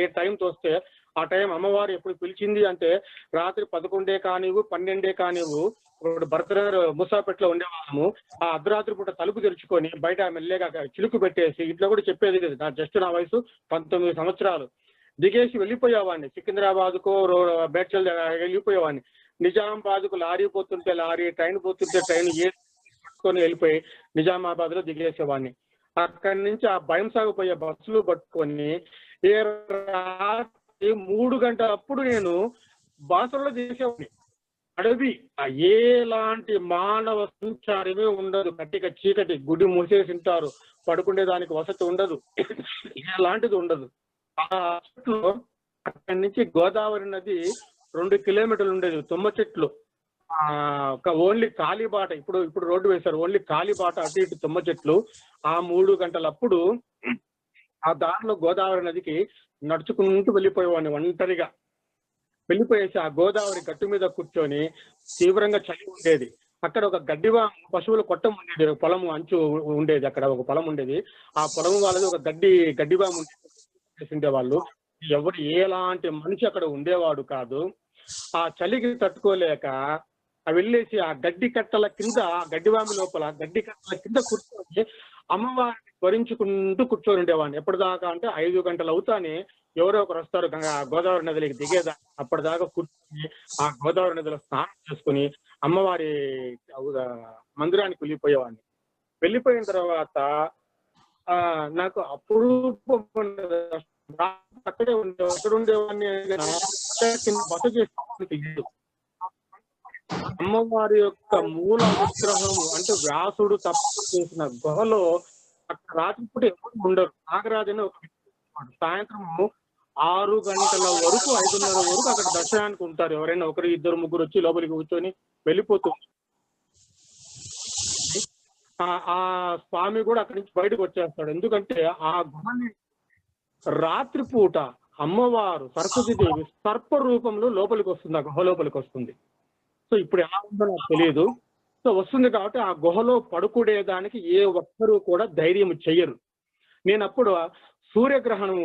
ఏ టైం తోస్తే ఆ టైం అమ్మవారు ఎప్పుడు పిలిచింది అంటే రాత్రి 11 కానివ్వు 12 కానివ్వు. ఇప్పుడు భరతనగర్ ముసాపేటలో ఉండేవాళ్ళము, ఆ అర్ధరాత్రి పూట తలుపు తెరుచుకొని బయట మెల్లగా చిలుకు పెట్టేసి ఇట్లా కూడా చెప్పేది లేదు. నా వయసు 19 సంవత్సరాలు. దిగేసి వెళ్ళిపోయేవాడిని, సికింద్రాబాద్కు బేడ్చల్ వెళ్ళిపోయేవాడిని. నిజామాబాద్కు లారీ పోతుంటే లారీ, ట్రైన్ పోతుంటే ట్రైన్ పట్టుకొని వెళ్ళిపోయి నిజామాబాద్ లో దిగేసేవాడిని. అక్కడి నుంచి ఆ భయం సాగిపోయే బస్సులు పట్టుకొని రాత్రి 3 గంటలప్పుడు నేను బాసరలో చేసేవాడిని. అడవి, ఎలాంటి మానవ సంచారమే ఉండదు, గట్టిగా చీకటి, గుడి మూసేసి ఉంటారు, పడుకునే దానికి వసతి ఉండదు, ఎలాంటిది ఉండదు. ఆ చెట్లు అక్కడి నుంచి గోదావరి నది 2 కిలోమీటర్లు ఉండేది, తుమ్మ చెట్లు, ఓన్లీ కాలిబాట. ఇప్పుడు రోడ్డు వేశారు, ఓన్లీ కాలిబాట, అటు ఇటు తుమ్మ చెట్లు. ఆ 3 గంటలప్పుడు ఆ దారిలో గోదావరి నదికి నడుచుకుంటూ వెళ్ళిపోయేవాడిని ఒంటరిగా. వెళ్ళిపోయేసి ఆ గోదావరి గట్టు మీద కూర్చొని, తీవ్రంగా చలి ఉండేది. అక్కడ ఒక గడ్డివా పశువుల కొట్టం ఉండేది, పొలం అంచు ఉండేది, అక్కడ ఒక పొలం ఉండేది. ఆ పొలం వాళ్ళది ఒక గడ్డివా ఉండేవాళ్ళు. ఎవరు ఎలాంటి మనిషి అక్కడ ఉండేవాడు కాదు. ఆ చలికి తట్టుకోలేక వెళ్ళేసి ఆ గడ్డి కట్టల కింద, గడ్డివామి లోపల గడ్డి కట్టల కింద కూర్చొని అమ్మవారిని స్మరించుకుంటూ కూర్చొని ఉండేవాడిని. ఎప్పటిదాకా అంటే 5 గంటలు అవుతానే ఎవరో ఒకరు వస్తారు గోదావరి నదిలోకి దిగేదా. అప్పటిదాకా కూర్చొని ఆ గోదావరి నదిలో స్నానం చేసుకుని అమ్మవారి మందిరానికి వెళ్ళిపోయేవాడిని. వెళ్ళిపోయిన తర్వాత నాకు అప్పుడు అక్కడే ఉండేవాడిని, బస చేసుకోవడానికి లేదు. అమ్మవారి యొక్క మూల విగ్రహం అంటే వ్యాసుడు తపస్సు చేసిన గుహలో అక్కడ రాత్రిపూట ఎవరు ఉండరు. నాగరాజు అని ఒక వ్యక్తి, సాయంత్రము 6 గంటల వరకు 5:30 వరకు అక్కడ దర్శనానికి ఉంటారు. ఎవరైనా ఒకరు ఇద్దరు ముగ్గురు వచ్చి లోపలికి కూర్చొని వెళ్ళిపోతూ ఆ స్వామి కూడా అక్కడి నుంచి బయటకు వచ్చేస్తాడు. ఎందుకంటే ఆ గుహని రాత్రిపూట అమ్మవారు సరస్వతీదేవి సర్ప రూపంలో లోపలికి వస్తుంది, ఆ గుహ లోపలికి వస్తుంది. సో ఇప్పుడు ఎలా ఉందో నాకు తెలియదు. సో వస్తుంది కాబట్టి ఆ గుహలో పడుకునేదానికి ఏ ఒక్కరూ కూడా ధైర్యం చెయ్యరు. నేను అప్పుడు సూర్యగ్రహణం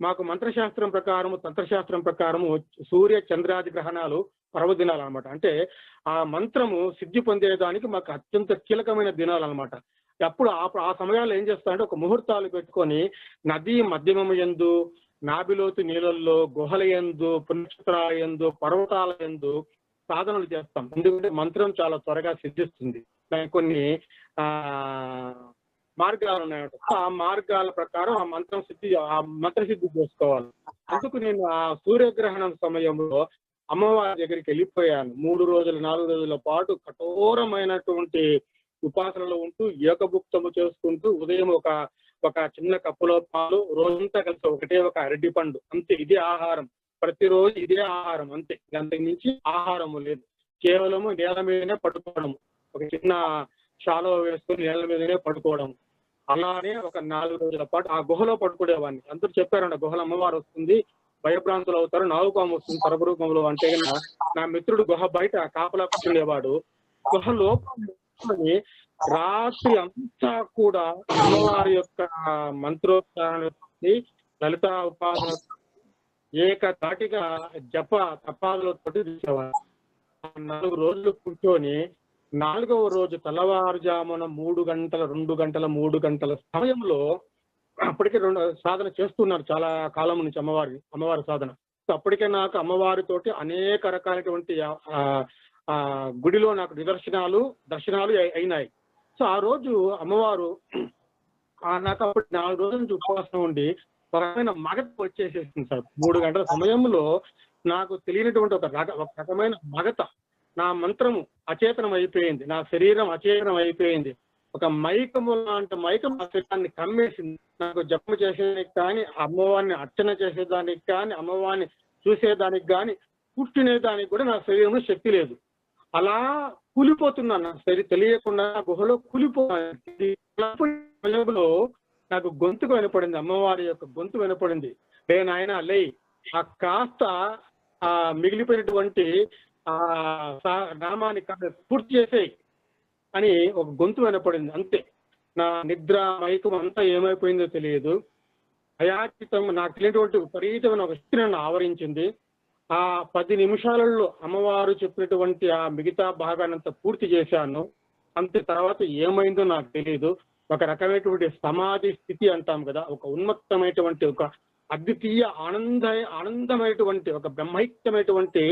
మాకు మంత్రశాస్త్రం ప్రకారము తంత్రశాస్త్రం ప్రకారము సూర్య చంద్రాది గ్రహణాలు పర్వదినాలు అనమాట. అంటే ఆ మంత్రము సిద్ధి పొందేదానికి మాకు అత్యంత కీలకమైన దినాలు అనమాట. అప్పుడు ఆ సమయాల్లో ఏం చేస్తామంటే ఒక ముహూర్తాలు పెట్టుకొని నదీ మధ్యమము యందు, నాభిలోతు నీళ్ళల్లో, గుహల యందు, పుణ్యక్షేత్రాల యందు, పర్వతాల యందు సాధనలు చేస్తాం. ఎందుకంటే మంత్రం చాలా త్వరగా సిద్ధిస్తుంది. దానికి కొన్ని మార్గాలు ఉన్నాయట. ఆ మార్గాల ప్రకారం ఆ మంత్ర సిద్ధి చేసుకోవాలి. అందుకు నేను ఆ సూర్యగ్రహణం సమయంలో అమ్మవారి దగ్గరికి వెళ్ళిపోయాను. 3 రోజులు 4 రోజుల పాటు కఠోరమైనటువంటి ఉపాసనలో ఉంటూ ఏకభుక్తము చేసుకుంటూ ఉదయం ఒక చిన్న కప్పులో పాలు, రోజంతా కలిసి ఒకటే ఒక అరటి పండు అంతే. ఇదే ఆహారం, ప్రతిరోజు ఇదే ఆహారం అంతే. అంతకు మించి ఆహారము లేదు. కేవలము నేల మీదనే పడుకోవడం, ఒక చిన్న షాలో వేసుకొని నేల మీదనే పడుకోవడం. అలానే ఒక 4 రోజుల పాటు ఆ గుహలో పడుకునేవాడిని. అందరూ చెప్పారంట గుహలో అమ్మవారు వస్తుంది, భయభ్రాంతులు అవుతారు, నాగుపాము వస్తుంది పరబ్రూపంలో అంటే. నా మిత్రుడు గుహ బయట కాపలా కూర్చుండేవాడు. గుహ లోపల రాత్రి అంతా కూడా అమ్మవారి యొక్క మంత్రోచ్చారణ, లలిత ఉపాసన, ఏకధాటిగా జప తపాలతో చూసేవాడు. 4 రోజులు కూర్చొని 4వ రోజు తెల్లవారుజామున 3 గంటల 2 గంటల 3 గంటల సమయంలో అప్పటికే సాధన చేస్తున్నారు చాలా కాలం నుంచి అమ్మవారి సాధన. సో అప్పటికే నాకు అమ్మవారితోటి అనేక రకాలైనటువంటి గుడిలో నాకు దర్శనాలు అయినాయి. సో ఆ రోజు అమ్మవారు నాకు అప్పటి 4 రోజుల నుంచి ఉపవాసం ఉండి రకమైన మగత వచ్చేసేసింది సార్. 3 గంటల సమయంలో నాకు తెలియనటువంటి ఒక రకమైన మగత. నా మంత్రము అచేతనం అయిపోయింది, నా శరీరం అచేతనం అయిపోయింది. ఒక మైకము లాంటి మైకం నా శరీరాన్ని కమ్మేసింది. నాకు జపం చేసేదానికి కానీ, అమ్మవారిని అర్చన చేసేదానికి కానీ, అమ్మవారిని చూసేదానికి కానీ, కూర్చునేదానికి కూడా నా శరీరంలో శక్తి లేదు. అలా కూలిపోతున్నాను. నా శరీరం తెలియకుండా గుహలో కూలిపోయాను. నాకు గొంతుకు వినపడింది, అమ్మవారి యొక్క గొంతు వినపడింది. నాయన లే, ఆ కాస్త మిగిలిపోయినటువంటి నామాన్ని పూర్తి చేసేయి అని ఒక గొంతు వినపడింది. అంతే. నా నిద్ర మైకం అంతా ఏమైపోయిందో తెలియదు. అయాచితం నాకు తెలియనటువంటి విపరీతమైన ఒక శక్తి నన్ను ఆవరించింది. ఆ 10 నిమిషాలలో అమ్మవారు చెప్పినటువంటి ఆ మిగతా భాగానంతా పూర్తి చేశాను. అంతే. తర్వాత ఏమైందో నాకు తెలియదు. ఒక రకమైనటువంటి సమాధి స్థితి అంటాం కదా, ఒక ఉన్మత్తమైనటువంటి ఒక అద్వితీయ ఆనందమైనటువంటి ఒక బ్రహ్మైక్యమైనటువంటి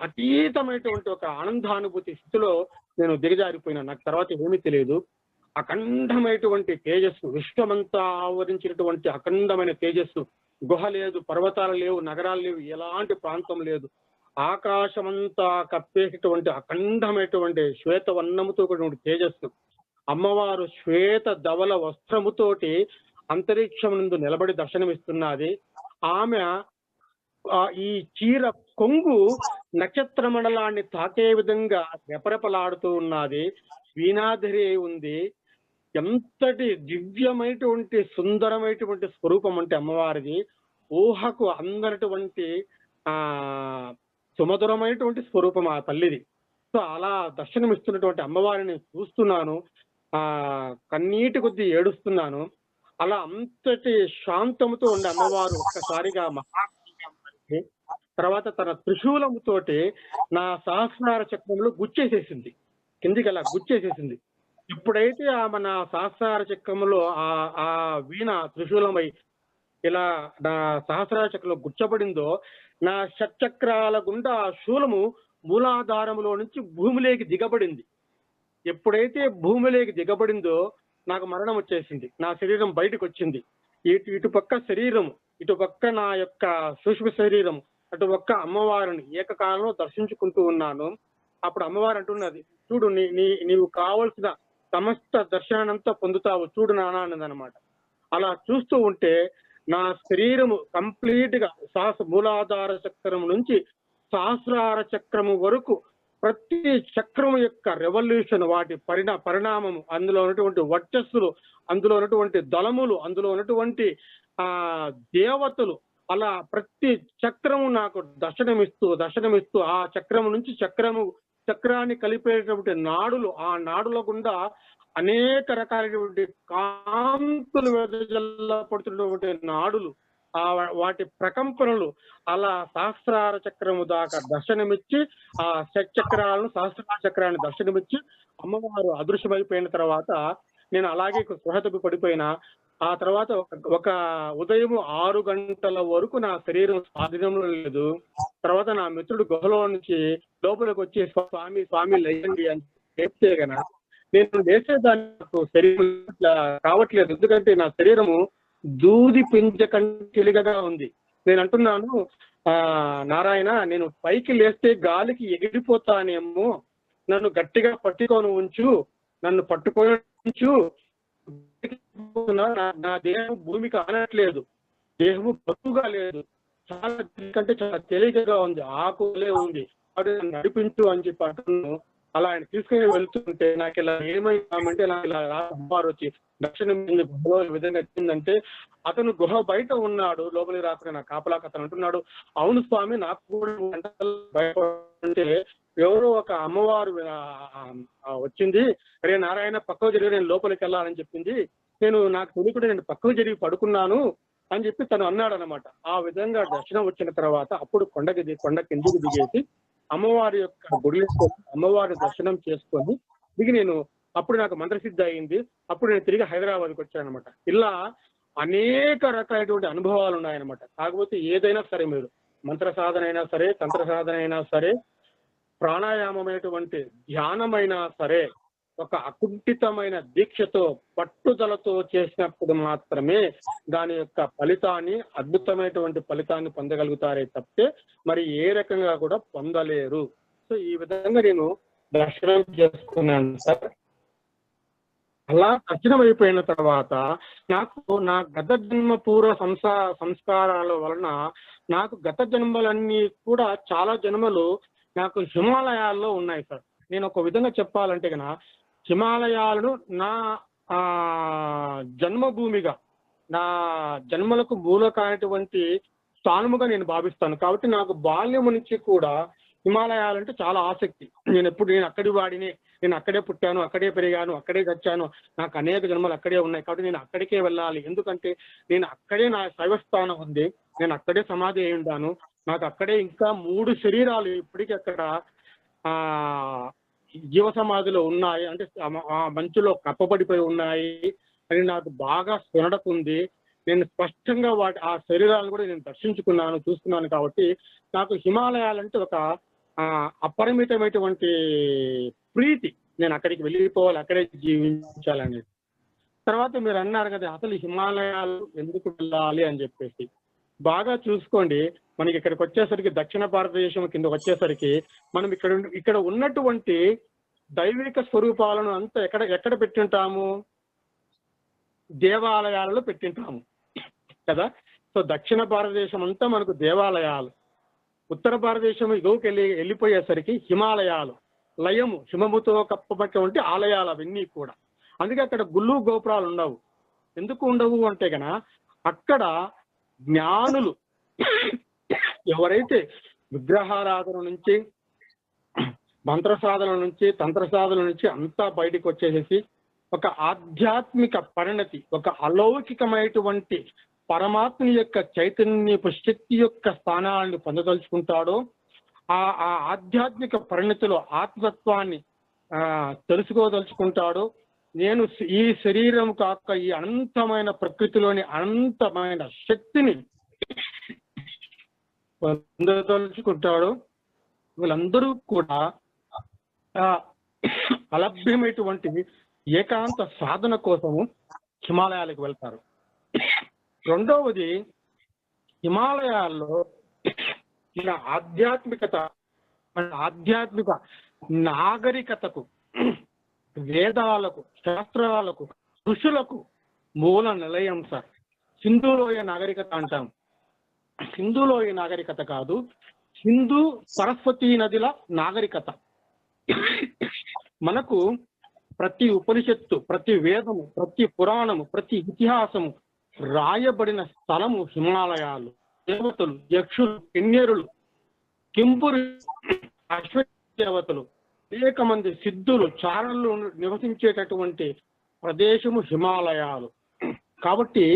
అతీతమైనటువంటి ఒక ఆనందానుభూతి స్థితిలో నేను దిగజారిపోయినా. నాకు తర్వాత ఏమీ తెలియదు. అఖండమైనటువంటి తేజస్సు, విశ్వమంతా ఆవరించినటువంటి అఖండమైన తేజస్సు. గుహ లేదు, పర్వతాలు లేవు, నగరాలు లేవు, ఎలాంటి ప్రాంతం లేదు. ఆకాశమంతా కప్పేసేటువంటి అఖండమైనటువంటి శ్వేతవర్ణముతో కూడినటువంటి తేజస్సు. అమ్మవారు శ్వేత ధవల వస్త్రముతోటి అంతరిక్షం నందు నిలబడి దర్శనమిస్తున్నది. ఆమె ఈ చీర కొంగు నక్షత్ర మండలాన్ని తాకే విధంగా రెపరెపలాడుతూ ఉన్నది. వీణాధరి ఉంది. ఎంతటి దివ్యమైనటువంటి సుందరమైనటువంటి స్వరూపం అంటే అమ్మవారిది. ఊహకు అందనటువంటి సుమధురమైనటువంటి స్వరూపం ఆ తల్లిది. సో అలా దర్శనమిస్తున్నటువంటి అమ్మవారిని చూస్తున్నాను, కన్నీటి కొద్దీ ఏడుస్తున్నాను. అలా అంతటి శాంతముతో ఉండే అమ్మవారు ఒక్కసారిగా తర్వాత తన త్రిశూలముతోటి నా సహస్రార చక్రంలో గుచ్చేసేసింది, కిందికి అలా గుచ్చేసేసింది. ఎప్పుడైతే ఆమె నా సహస్రార చక్రంలో ఆ వీణ త్రిశూలమై ఇలా నా సహస్రార చక్రంలో గుచ్చబడిందో, నా షట్చక్రాల గుండా ఆ శూలము మూలాధారములో నుంచి భూమిలోకి దిగబడింది. ఎప్పుడైతే భూమిలోకి దిగబడిందో నాకు మరణం వచ్చేసింది. నా శరీరం బయటకు వచ్చింది. ఇటు పక్క శరీరం, ఇటు పక్క నా యొక్క సూక్ష్మ శరీరం, అటు పక్క అమ్మవారిని ఏకకాలంలో దర్శించుకుంటూ ఉన్నాను. అప్పుడు అమ్మవారు అంటున్నది, చూడు నీవు కావలసిన సమస్త దర్శనాన్నంతా పొందుతావు చూడు నాన్న అన్నదనమాట. అలా చూస్తూ ఉంటే నా శరీరము కంప్లీట్ గా మూలాధార చక్రం నుంచి సహస్రార చక్రము వరకు ప్రతి చక్రం యొక్క రెవల్యూషన్, వాటి పరిణామము, అందులో ఉన్నటువంటి వర్చస్సులు, అందులో ఉన్నటువంటి దళములు, అందులో ఉన్నటువంటి దేవతలు, అలా ప్రతి చక్రము నాకు దర్శనమిస్తూ ఆ చక్రము నుంచి చక్రాన్ని కలిపేటటువంటి నాడులు, ఆ నాడుల గుండా అనేక రకాలైనటువంటి కాంతులు వెదజల్లపడుతున్నటువంటి నాడులు, వాటి ప్రకంపనలు అలా సహస్రార చక్రము దాకా దర్శనమిచ్చి, ఆ చక్రాలను సహస్రార చక్రాన్ని దర్శనమిచ్చి అమ్మవారు అదృశ్యమైపోయిన తర్వాత నేను అలాగే స్పృహతపి పడిపోయినా. ఆ తర్వాత ఒక ఉదయం 6 గంటల వరకు నా శరీరం స్వాధీనంలో లేదు. తర్వాత నా మిత్రుడు గుహలో నుంచి లోపలికి వచ్చి స్వామి లేయండి అని చెప్తే గన నేను లేచేదానికి శరీరం కావట్లేదు. ఎందుకంటే నా శరీరము దూది పింజకంటిలిగా ఉంది. నేను అంటున్నాను, నారాయణ, నేను పైకి లేస్తే గాలికి ఎగిరిపోతానేమో, నన్ను గట్టిగా పట్టుకొని ఉంచు, నన్ను పట్టుకొని ఉంచు. నా దేహం భూమికి ఆనట్లేదు, దేహము బతుగా లేదు, చాలా తేలికగా ఉంది, ఆకులే ఉంది, అది నడిపించు అని చెప్పి అంటున్నాను. అలా ఆయన తీసుకుని వెళ్తుంటే నాకు ఇలా ఏమైందంటే, నాకు ఇలా అమ్మవారు వచ్చి దక్షిణం గుహలో ఈ విధంగా వచ్చిందంటే, అతను గుహ బయట ఉన్నాడు, లోపలికి రాకుండా నా కాపలాకి అతను అంటున్నాడు, అవును స్వామి, నాకు కూడా భయపడుతుంటే ఎవరో ఒక అమ్మవారు వచ్చింది, రే నారాయణ పక్కకు జరిగి నేను లోపలికి వెళ్ళాలని చెప్పింది, నాకు తెలియకుండా నేను పక్కకు జరిగి పడుకున్నాను అని చెప్పి తను అన్నాడు అనమాట. ఆ విధంగా దర్శనం వచ్చిన తర్వాత అప్పుడు కొండ కిందికి దిగేసి అమ్మవారి యొక్క గుడిలో అమ్మవారి దర్శనం చేసుకొని దిగి అప్పుడు నాకు మంత్రసిద్ధి అయింది. అప్పుడు నేను తిరిగి హైదరాబాద్కి వచ్చాను అనమాట. ఇలా అనేక రకాలైనటువంటి అనుభవాలు ఉన్నాయన్నమాట. కాకపోతే ఏదైనా సరే, మీరు మంత్ర సాధన అయినా సరే, తంత్ర సాధన అయినా సరే, ప్రాణాయామమైనటువంటి ధ్యానమైనా సరే, ఒక అకుంఠితమైన దీక్షతో పట్టుదలతో చేసినప్పుడు మాత్రమే దాని యొక్క అద్భుతమైనటువంటి ఫలితాన్ని పొందగలుగుతారే తప్పితే మరి ఏ రకంగా కూడా పొందలేరు. సో ఈ విధంగా నేను దర్శనం చేసుకున్నాను సార్. అలా దర్శనం అయిపోయిన తర్వాత నాకు నా గత జన్మ పూర్వ సంస్కారాల వలన నాకు గత జన్మలన్నీ కూడా చాలా జన్మలు నాకు హిమాలయాల్లో ఉన్నాయి సార్. నేను ఒక విధంగా చెప్పాలంటే కనుక హిమాలయాలను నా జన్మభూమిగా, నా జన్మలకు మూలకమైనటువంటి స్థానముగా నేను భావిస్తాను. కాబట్టి నాకు బాల్యం నుంచి కూడా హిమాలయాలంటే చాలా ఆసక్తి. నేను అక్కడి వాడిని, నేను అక్కడే పుట్టాను, అక్కడే పెరిగాను, అక్కడే చచ్చాను, నాకు అనేక జన్మలు అక్కడే ఉన్నాయి, కాబట్టి నేను అక్కడికే వెళ్ళాలి. ఎందుకంటే అక్కడే నా శైవస్థానం ఉంది, నేను అక్కడే సమాధి అయి ఉంటాను, నాకు అక్కడే ఇంకా 3 శరీరాలు ఇప్పటికీ అక్కడ జీవ సమాధిలో ఉన్నాయి, అంటే ఆ మంచులో కప్పబడిపోయి ఉన్నాయి అని నాకు బాగా స్మరణకుంది. నేను స్పష్టంగా ఆ శరీరాలను కూడా నేను దర్శించుకున్నాను, చూస్తున్నాను. కాబట్టి నాకు హిమాలయాలంటే ఒక అపరిమితమైనటువంటి ప్రీతి. నేను అక్కడికి వెళ్ళిపోవాలి, అక్కడే జీవించాలనేది. తర్వాత మీరు అన్నారు కదా, అసలు హిమాలయాలు ఎందుకు వెళ్ళాలి అని చెప్పేసి బాగా చూసుకోండి. మనకి ఇక్కడికి వచ్చేసరికి దక్షిణ భారతదేశం కింద వచ్చేసరికి మనం ఇక్కడ ఉన్నటువంటి దైవిక స్వరూపాలను అంతా ఎక్కడ పెట్టింటాము? దేవాలయాలలో పెట్టింటాము కదా. సో దక్షిణ భారతదేశం అంతా మనకు దేవాలయాలు, ఉత్తర భారతదేశం ఎగువకి వెళ్ళిపోయేసరికి హిమాలయాలు, లయము, హిమముతో కప్పబట్టి ఆలయాలు అవన్నీ కూడా. అందుకే అక్కడ గుళ్ళు గోపురాలు ఉండవు. ఎందుకు ఉండవు అంటే గన అక్కడ జ్ఞానులు ఎవరైతే విగ్రహారాధన నుంచి, మంత్ర సాధన నుంచి, తంత్ర సాధన నుంచి అంతా బయటకు వచ్చేసేసి ఒక ఆధ్యాత్మిక పరిణతి, ఒక అలౌకికమైనటువంటి పరమాత్మ యొక్క చైతన్యపు శక్తి యొక్క స్థానాలను పొందదలుచుకుంటాడో, ఆ ఆధ్యాత్మిక పరిణతిలో ఆత్మతత్వాన్ని తెలుసుకోదలుచుకుంటాడో, నేను ఈ శరీరం కాక ఈ అనంతమైన ప్రకృతిలోని అనంతమైన శక్తిని పొందదలుచుకుంటాడో, వీళ్ళందరూ కూడా అలభ్యమైనటువంటి ఏకాంత సాధన కోసము హిమాలయాలకు వెళ్తారు. రెండవది, హిమాలయాల్లో మన ఆధ్యాత్మిక నాగరికతకు, వేదాలకు, శాస్త్రాలకు, ఋషులకు మూల నిలయం సార్. సింధులోయ నాగరికత అంటాం. సింధులోయ నాగరికత కాదు, సింధు సరస్వతీ నదిల నాగరికత. మనకు ప్రతి ఉపనిషత్తు, ప్రతి వేదము, ప్రతి పురాణము, ప్రతి ఇతిహాసము రాయబడిన స్థలము హిమాలయాలు. దేవతలు, యక్షులు, కిన్నెరులు, కింపురు, అశ్వతి దేవతలు, అనేక మంది సిద్ధులు, చారణులు నివసించేటటువంటి ప్రదేశము హిమాలయాలు. కాబట్టి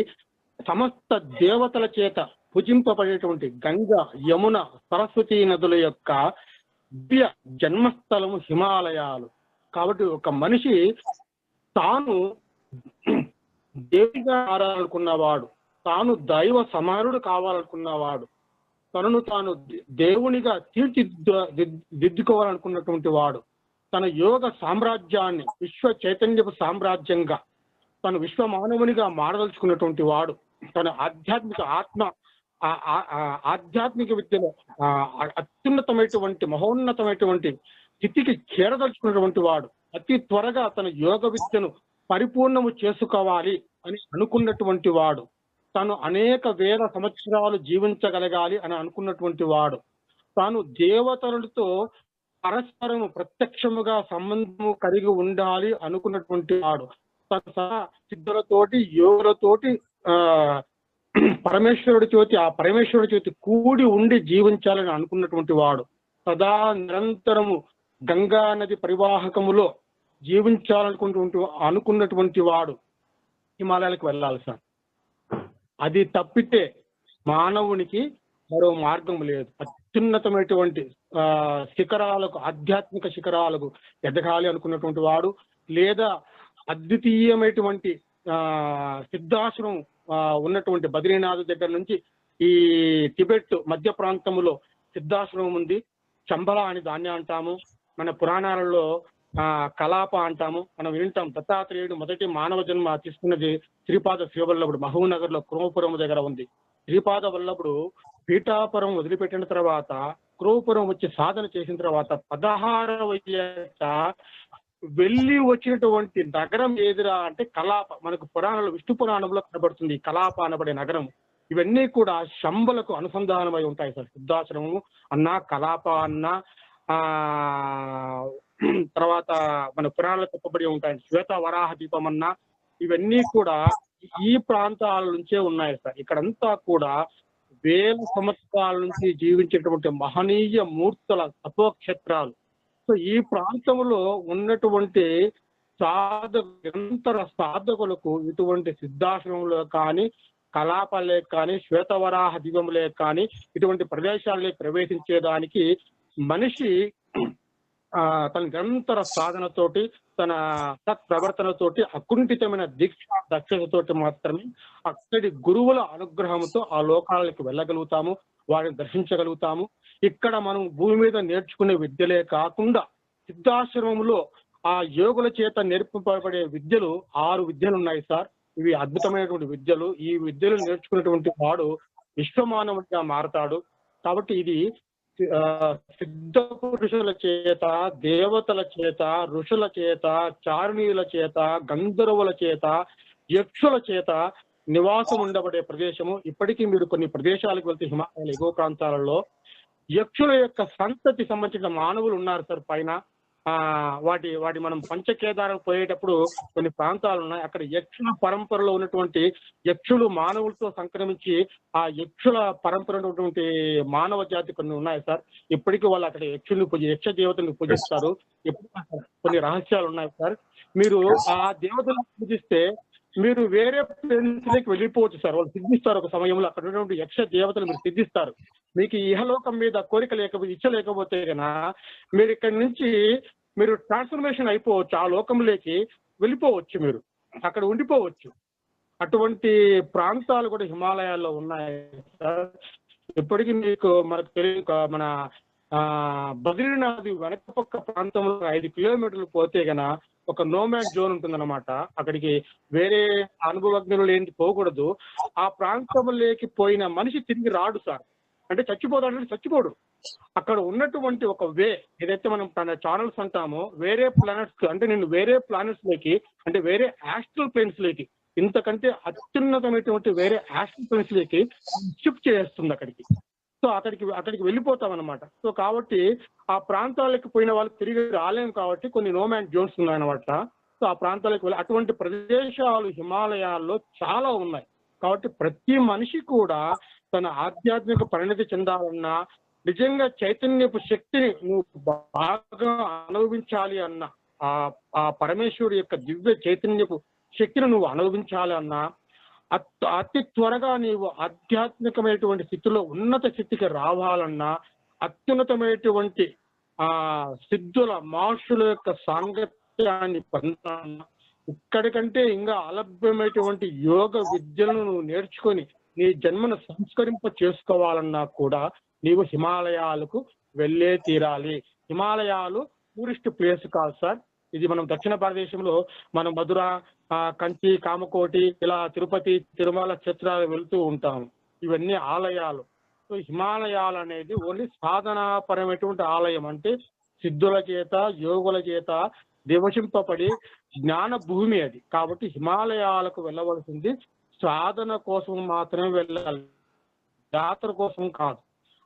సమస్త దేవతల చేత పూజింపబడేటువంటి గంగా, యమున, సరస్వతీ నదుల యొక్క దివ్య జన్మస్థలము హిమాలయాలు. కాబట్టి ఒక మనిషి తాను దేవుడిగా మారాలనుకున్నవాడు, తాను దైవ సమానుడు కావాలనుకున్నవాడు, తనను తాను దేవునిగా తీర్చిదిద్దుకోవాలనుకున్నటువంటి వాడు, తన యోగ సామ్రాజ్యాన్ని విశ్వ చైతన్యపు సామ్రాజ్యంగా తను విశ్వ మానవునిగా మారదలుచుకున్నటువంటి వాడు, తన ఆధ్యాత్మిక విద్యలో అత్యున్నతమైనటువంటి మహోన్నతమైనటువంటి స్థితికి చేరదలుచుకున్నటువంటి వాడు అతి త్వరగా తన యోగ విద్యను పరిపూర్ణము చేసుకోవాలి అని అనుకున్నటువంటి వాడు, తాను అనేక వేల సంవత్సరాలు జీవించగలగాలి అని అనుకున్నటువంటి వాడు, తాను దేవతలతో పరస్పరము ప్రత్యక్షముగా సంబంధము కలిగి ఉండాలి అనుకున్నటువంటి వాడు, తన సహా సిద్ధులతోటి యోగులతోటి ఆ పరమేశ్వరుడి చేతి కూడి ఉండి జీవించాలని అనుకున్నటువంటి వాడు, సదా నిరంతరము గంగా నది పరివాహకములో అనుకున్నటువంటి వాడు హిమాలయాలకు వెళ్ళాలి సార్. అది తప్పితే మానవునికి మరో మార్గం లేదు. అత్యున్నతమైనటువంటి శిఖరాలకు, ఆధ్యాత్మిక శిఖరాలకు ఎదగాలి అనుకున్నటువంటి వాడు, లేదా అద్వితీయమైనటువంటి సిద్ధాశ్రమం ఉన్నటువంటి బద్రీనాథ్ దగ్గర నుంచి ఈ టిబెట్ మధ్య ప్రాంతంలో సిద్ధాశ్రమం ఉంది. చంబల అని దాన్ని అంటాము, మన పురాణాలలో కలాప అంటాము. మనం వింటాం దత్తాత్రేయుడు మొదటి మానవ జన్మ తీసుకున్నది శ్రీపాద శ్రీవల్లభుడు మహబూబ్నగర్ లో క్రోపురం దగ్గర ఉంది. శ్రీపాద వల్లభుడు పీఠాపురం వదిలిపెట్టిన తర్వాత క్రోపురం వచ్చి సాధన చేసిన తర్వాత 16వ ఏట వెళ్ళి వచ్చినటువంటి నగరం ఏదిరా అంటే కలాప. మనకు పురాణంలో విష్ణు పురాణంలో కనబడుతుంది కలాప అనబడే నగరం. ఇవన్నీ కూడా శంబలకు అనుసంధానమై ఉంటాయి సార్. సిద్ధాశ్రమము అన్నా, కలాప అన్నా, తర్వాత మన పురాణాలు చెప్పబడి ఉంటాయి శ్వేత వరాహ దీపం అన్నా, ఇవన్నీ కూడా ఈ ప్రాంతాల నుంచే ఉన్నాయి సార్. ఇక్కడంతా కూడా వేల సంవత్సరాల నుంచి జీవించేటువంటి మహనీయ మూర్తుల తపోక్షేత్రాలు. సో ఈ ప్రాంతంలో ఉన్నటువంటి నిరంతర సాధకులకు ఇటువంటి సిద్ధాశ్రమంలో కానీ, కలాపాలే కానీ, శ్వేతవరాహ దీపములే కానీ, ఇటువంటి ప్రదేశాలే ప్రవేశించేదానికి మనిషి తన నిరంతర సాధనతోటి, తన సత్ప్రవర్తనతోటి, అకుంఠితమైన దీక్ష దక్షతతోటి మాత్రమే అక్కడి గురువుల అనుగ్రహంతో ఆ లోకాలకు వెళ్ళగలుగుతాము, వారిని దర్శించగలుగుతాము. ఇక్కడ మనం భూమి మీద నేర్చుకునే విద్యలే కాకుండా సిద్ధాశ్రమంలో ఆ యోగుల చేత నేర్పబడే విద్యలు 6 విద్యలు ఉన్నాయి సార్. ఇవి అద్భుతమైనటువంటి విద్యలు. ఈ విద్యలు నేర్చుకున్నటువంటి వాడు విశ్వమానవుడిగా మారతాడు. కాబట్టి ఇది సిద్ధ పురుషుల చేత, దేవతల చేత, ఋషుల చేత, చారుణీయుల చేత, గంధర్వుల చేత, యక్షుల చేత నివాసం ఉండబడే ప్రదేశము. ఇప్పటికీ మీరు కొన్ని ప్రదేశాలకు వెళ్తే హిమాలయాల ఎగువ ప్రాంతాలలో యక్షుల యొక్క సంతతి సంబంధించిన మానవులు ఉన్నారు సార్ పైన. వాటి మనం పంచకేదారం పోయేటప్పుడు కొన్ని ప్రాంతాలు ఉన్నాయి. అక్కడ యక్షుల పరంపరలో ఉన్నటువంటి యక్షులు మానవులతో సంక్రమించి ఆ యక్షుల పరంపర ఉన్నటువంటి మానవ జాతి కొన్ని ఉన్నాయి సార్. ఇప్పటికీ వాళ్ళు అక్కడ యక్ష దేవతలను పూజిస్తారు. కొన్ని రహస్యాలు ఉన్నాయి సార్. మీరు ఆ దేవతలను పూజిస్తే మీరు వేరే ప్లేన్స్లోకి వెళ్ళిపోవచ్చు సార్. వాళ్ళు సిద్ధిస్తారు. ఒక సమయంలో అక్కడ ఉన్నటువంటి యక్ష దేవతలు మీరు సిద్ధిస్తారు. మీకు ఇహలోకం మీద కోరిక లేకపోతే, ఇచ్చ లేకపోతే కన్నా మీరు ఇక్కడి నుంచి మీరు ట్రాన్స్ఫర్మేషన్ అయిపోవచ్చు, ఆ లోకంలోకి వెళ్ళిపోవచ్చు, మీరు అక్కడ ఉండిపోవచ్చు. అటువంటి ప్రాంతాలు కూడా హిమాలయాల్లో ఉన్నాయి సార్. ఇప్పటికీ మీకు మనకు తెలియదు, మన బద్రీనాథ్ వెనక పక్క ప్రాంతంలో 5 కిలోమీటర్లు పోతే గన ఒక నోమాడ్ జోన్ ఉంటుందన్నమాట. అక్కడికి వేరే అనుభవజ్ఞులు ఏంటి పోకూడదు. ఆ ప్రాంతంలోకి పోయిన మనిషి తిరిగి రాడు సార్. అంటే చచ్చిపోతాడంటే చచ్చిపోడు. అక్కడ ఉన్నటువంటి ఒక వే ఏదైతే మనం తన ఛానల్స్ అంటామో, వేరే ప్లానెట్స్ అంటే నేను వేరే ప్లానెట్స్ లోకి, అంటే వేరే ఆస్ట్రల్ ప్లేన్స్ లోకి, ఇంతకంటే అత్యున్నతమైనటువంటి వేరే ఆస్ట్రోస్పేస్లోకి షిఫ్ట్ చేస్తుంది అక్కడికి. సో అక్కడికి వెళ్ళిపోతాం అనమాట. సో కాబట్టి ఆ ప్రాంతాలకు పోయిన వాళ్ళు తిరిగి రాలేము కాబట్టి కొన్ని నోమాన్ జోన్స్ ఉన్నాయన్నమాట. సో ఆ ప్రాంతాలకు వెళ్ళి అటువంటి ప్రదేశాలు హిమాలయాల్లో చాలా ఉన్నాయి. కాబట్టి ప్రతి మనిషి కూడా తన ఆధ్యాత్మిక పరిణతి చెందాలన్నా, నిజంగా చైతన్యపు శక్తిని నువ్వు బాగా అనుభవించాలి అన్న, ఆ పరమేశ్వరుడు యొక్క దివ్య చైతన్యపు శక్తిని నువ్వు అనుభవించాలి అన్నా, అతి త్వరగా నీవు ఆధ్యాత్మికమైనటువంటి స్థితిలో ఉన్నత స్థితికి రావాలన్నా, అత్యున్నతమైనటువంటి సిద్ధుల మహర్షుల యొక్క సాంగత్యాన్ని పొందాలన్నా, ఇక్కడికంటే ఇంకా అలభ్యమైనటువంటి యోగ విద్యలను నువ్వు నేర్చుకొని నీ జన్మను సంస్కరింప చేసుకోవాలన్నా కూడా నీవు హిమాలయాలకు వెళ్ళే తీరాలి. హిమాలయాలు టూరిస్ట్ ప్లేస్ కాదు సార్. ఇది మనం దక్షిణ భారతదేశంలో మనం మధుర, కంచి, కామకోటి, ఇలా తిరుపతి, తిరుమల క్షేత్రాలు వెళ్తూ ఉంటాము. ఇవన్నీ ఆలయాలు. సో హిమాలయాలు అనేది ఓన్లీ సాధనాపరమైనటువంటి ఆలయం. అంటే సిద్ధుల చేత, యోగుల చేత దివసింపబడి జ్ఞాన భూమి అది. కాబట్టి హిమాలయాలకు వెళ్ళవలసింది సాధన కోసం మాత్రమే వెళ్ళాలి, యాత్ర కోసం కాదు.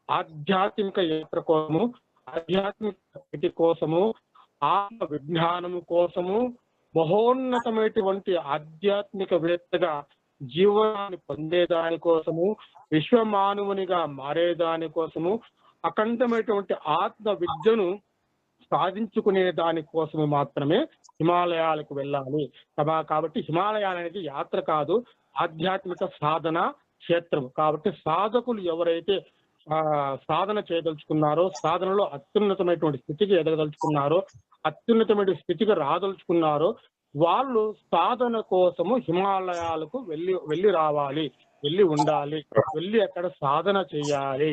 ఆధ్యాత్మిక యాత్ర కోసము, ఆధ్యాత్మిక స్థితి కోసము, ఆత్మ విజ్ఞానము కోసము, మహోన్నతమైనటువంటి ఆధ్యాత్మికవేత్తగా జీవనాన్ని పొందేదాని కోసము, విశ్వమానవునిగా మారేదాని కోసము, అఖండమైనటువంటి ఆత్మ విద్యను సాధించుకునే దాని కోసము మాత్రమే హిమాలయాలకు వెళ్ళాలి. కాబట్టి హిమాలయాలు అనేది యాత్ర కాదు, ఆధ్యాత్మిక సాధన క్షేత్రము. కాబట్టి సాధకులు ఎవరైతే సాధన చేయదలుచుకున్నారో, సాధనలో అత్యున్నతమైనటువంటి స్థితికి ఎదగదలుచుకున్నారో, అత్యున్నతమైన స్థితికి రాదలుచుకున్నారో, వాళ్ళు సాధన కోసము హిమాలయాలకు వెళ్ళి రావాలి, వెళ్ళి ఉండాలి, వెళ్ళి అక్కడ సాధన చేయాలి.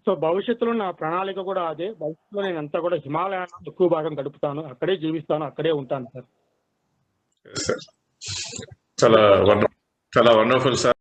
సో భవిష్యత్తులో నా ప్రణాళిక కూడా అదే. భవిష్యత్తులో నేను అంతా కూడా హిమాలయాల్లో ఎక్కువ భాగం గడుపుతాను, అక్కడే జీవిస్తాను, అక్కడే ఉంటాను సార్. చాలా వండర్ఫుల్ సార్.